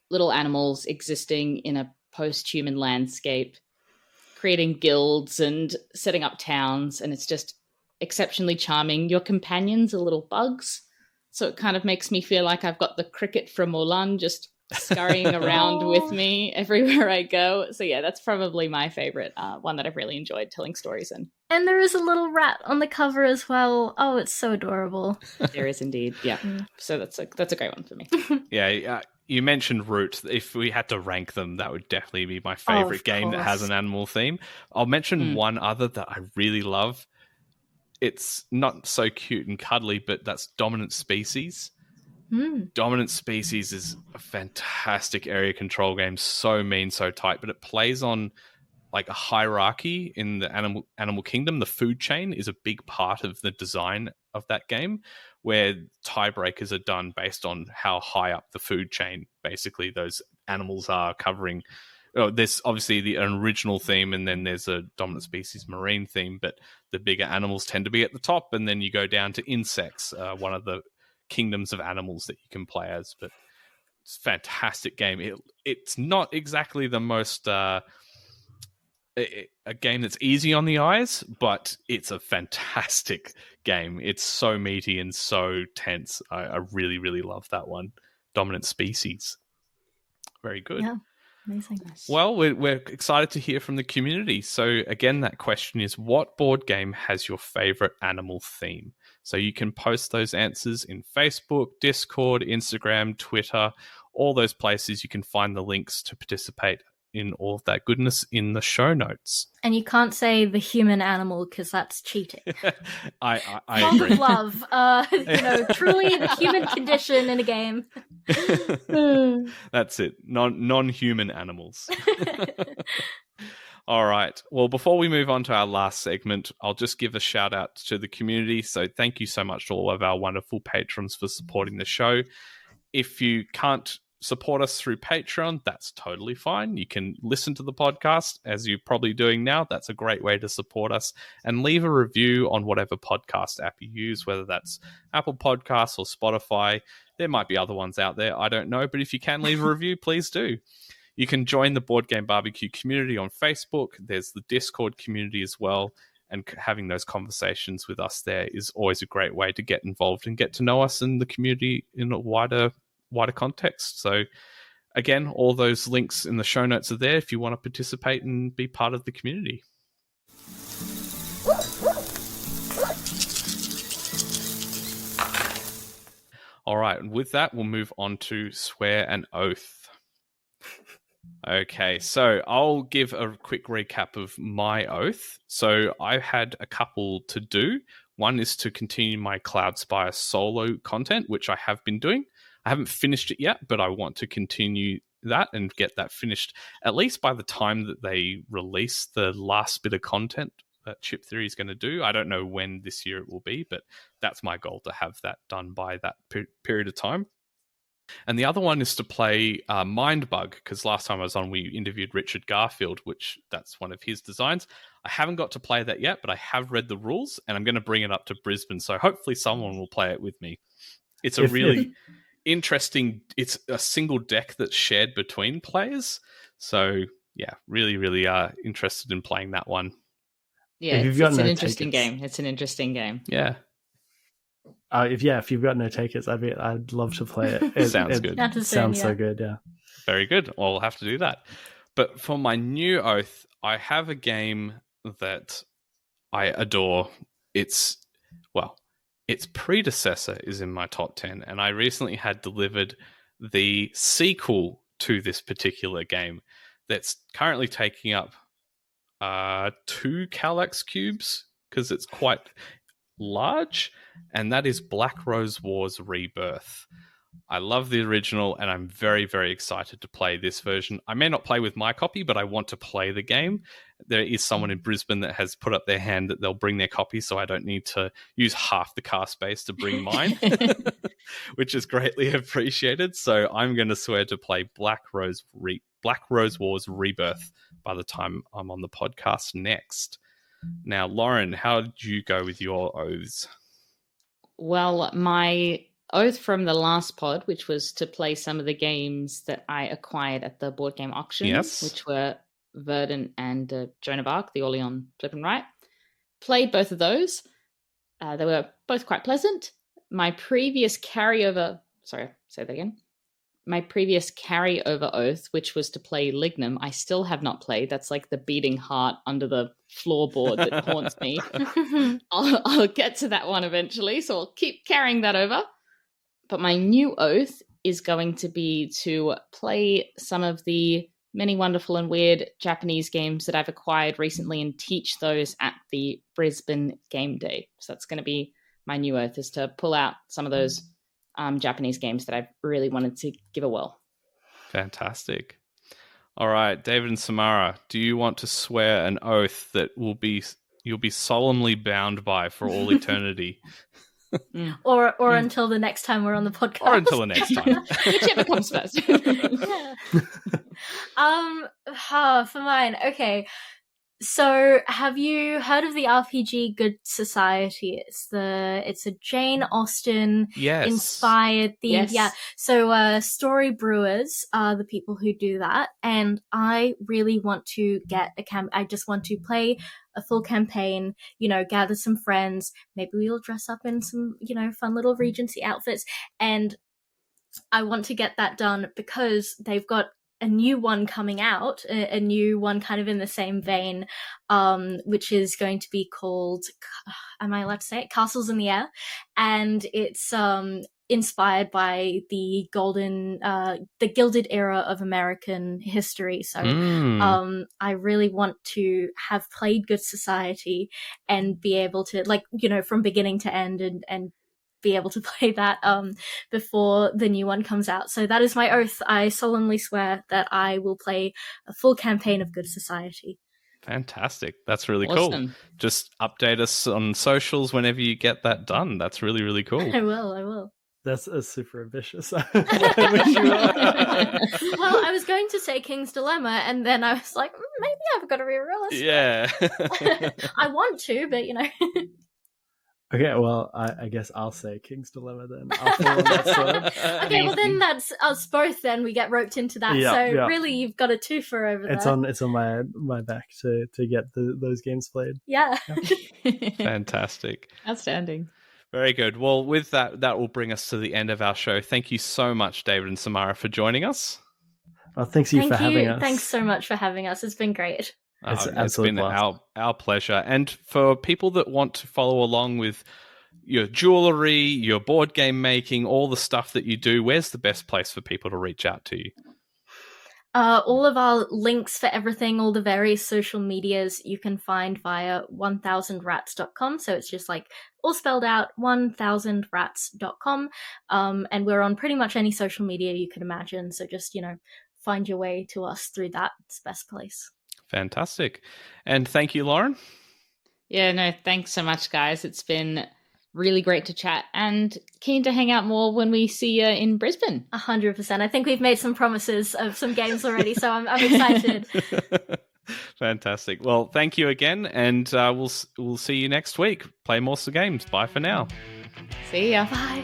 little animals existing in a post-human landscape, creating guilds and setting up towns, and it's just exceptionally charming. Your companions are little bugs, so it kind of makes me feel like I've got the cricket from Mulan just scurrying around with me everywhere I go. So yeah, that's probably my favorite one that I've really enjoyed telling stories in. And there is a little rat on the cover as well. Oh, it's so adorable. There is indeed. Yeah. So that's a great one for me. Yeah. You mentioned Root. If we had to rank them, that would definitely be my favorite game that has an animal theme. I'll mention one other that I really love. It's not so cute and cuddly, but that's Dominant Species. Dominant Species is a fantastic area control game. So mean, so tight, but it plays on like a hierarchy in the animal kingdom. The food chain is a big part of the design of that game, where tiebreakers are done based on how high up the food chain basically those animals are covering. There's obviously an original theme, and then there's a Dominant Species marine theme, but the bigger animals tend to be at the top, and then you go down to insects, one of the kingdoms of animals that you can play as. But it's a fantastic game. It's not exactly the most a game that's easy on the eyes, but it's a fantastic game. It's so meaty and so tense. I really, really love that one. Dominant Species. Very good. Yeah. Amazing. Well, we're excited to hear from the community. So again, that question is, what board game has your favorite animal theme? So you can post those answers in Facebook, Discord, Instagram, Twitter, all those places. You can find the links to participate in all of that goodness in the show notes. And you can't say the human animal because that's cheating. I Fond agree. of love, truly the human condition in a game. That's it. Non-human animals. All right. Well, before we move on to our last segment, I'll just give a shout out to the community. So thank you so much to all of our wonderful patrons for supporting the show. If you can't support us through Patreon, that's totally fine. You can listen to the podcast as you're probably doing now. That's a great way to support us. And leave a review on whatever podcast app you use, whether that's Apple Podcasts or Spotify. There might be other ones out there. I don't know. But if you can leave a review, please do. You can join the Board Game Barbecue community on Facebook. There's the Discord community as well. And having those conversations with us there is always a great way to get involved and get to know us and the community in a wider context. So again, all those links in the show notes are there if you want to participate and be part of the community. All right, and with that, we'll move on to Swear an Oath. Okay, so I'll give a quick recap of my oath. So I had a couple to do. One is to continue my Cloudspire solo content, which I have been doing. I haven't finished it yet, but I want to continue that and get that finished at least by the time that they release the last bit of content that Chip Theory is going to do. I don't know when this year it will be, but that's my goal, to have that done by that period of time. And the other one is to play Mindbug, because last time I was on, we interviewed Richard Garfield, which that's one of his designs. I haven't got to play that yet, but I have read the rules, and I'm going to bring it up to Brisbane, so hopefully someone will play it with me. It's a really interesting... It's a single deck that's shared between players, so yeah, really, really interested in playing that one. Yeah, it's an interesting game. It's an interesting game. Yeah. If you've got no takers, I'd love to play it. It sounds good. Sounds so good, yeah. Very good. Well, we'll have to do that. But for my new oath, I have a game that I adore. Its predecessor is in my top 10, and I recently had delivered the sequel to this particular game that's currently taking up 2 Kallax cubes because it's quite large, and that is Black Rose Wars Rebirth. I love the original, and I'm very, very excited to play this version. I may not play with my copy, but I want to play the game. There is someone in Brisbane that has put up their hand that they'll bring their copy, so I don't need to use half the car space to bring mine, which is greatly appreciated. So I'm going to swear to play Black Rose Wars Rebirth by the time I'm on the podcast next. Now, Lauren, how did you go with your oaths? Well, my oath from the last pod, which was to play some of the games that I acquired at the board game auction, yes, which were Verdant and Joan of Arc, the Orleans Flip and Right. Played both of those. They were both quite pleasant. My previous carryover... Sorry, say that again. My previous carryover oath, which was to play Lignum, I still have not played. That's like the beating heart under the floorboard that haunts me. I'll get to that one eventually, so I'll keep carrying that over. But my new oath is going to be to play some of the many wonderful and weird Japanese games that I've acquired recently and teach those at the Brisbane Game Day. So that's going to be my new oath, is to pull out some of those Japanese games that I've really wanted to give a whirl. Fantastic. All right, David and Samara, do you want to swear an oath that you'll be solemnly bound by for all eternity? Or until the next time we're on the podcast. Or until the next time. Whichever comes first. For mine, okay. So, have you heard of the RPG Good Society? It's a Jane Austen inspired theme. Yes. Yeah. So, Story Brewers are the people who do that, and I really want to get I just want to play a full campaign, gather some friends, maybe we'll dress up in some, fun little Regency outfits, and I want to get that done because they've got a new one coming out, a new one kind of in the same vein, which is going to be called, am I allowed to say it? Castles in the Air. And it's inspired by the Gilded Era of American history. So I really want to have played Good Society and be able to, from beginning to end and be able to play that before the new one comes out. So that is my oath. I solemnly swear that I will play a full campaign of Good Society. Fantastic. That's really cool. Awesome. Just update us on socials whenever you get that done. That's really, really cool. I will. That's super ambitious. I wish you were. Well, I was going to say King's Dilemma, and then I was like, maybe I've got to be realistic. Yeah. I want to, but Okay, well, I guess I'll say King's Dilemma then. I'll follow that sword. Okay, well then that's us both. Then we get roped into that. Yeah, so yeah. really, you've got a twofer over there. It's on my back to get those games played. Yeah. Fantastic. Outstanding. Very good. Well, with that will bring us to the end of our show. Thank you so much, David and Samara, for joining us. Well, thanks for having us. Thanks so much for having us. It's been great. It's been our pleasure. And for people that want to follow along with your jewelry, your board game making, all the stuff that you do, where's the best place for people to reach out to you? All of our links for everything, all the various social medias, you can find via 1000rats.com. So it's just like all spelled out, 1000rats.com. And we're on pretty much any social media you can imagine. So just, find your way to us through that. It's the best place. Fantastic. And thank you, Lauren. Yeah, no, thanks so much, guys. It's been really great to chat and keen to hang out more when we see you in Brisbane. 100%. I think we've made some promises of some games already, so I'm excited. Fantastic. Well, thank you again, and we'll see you next week. Play more games. Bye for now. See ya. Bye.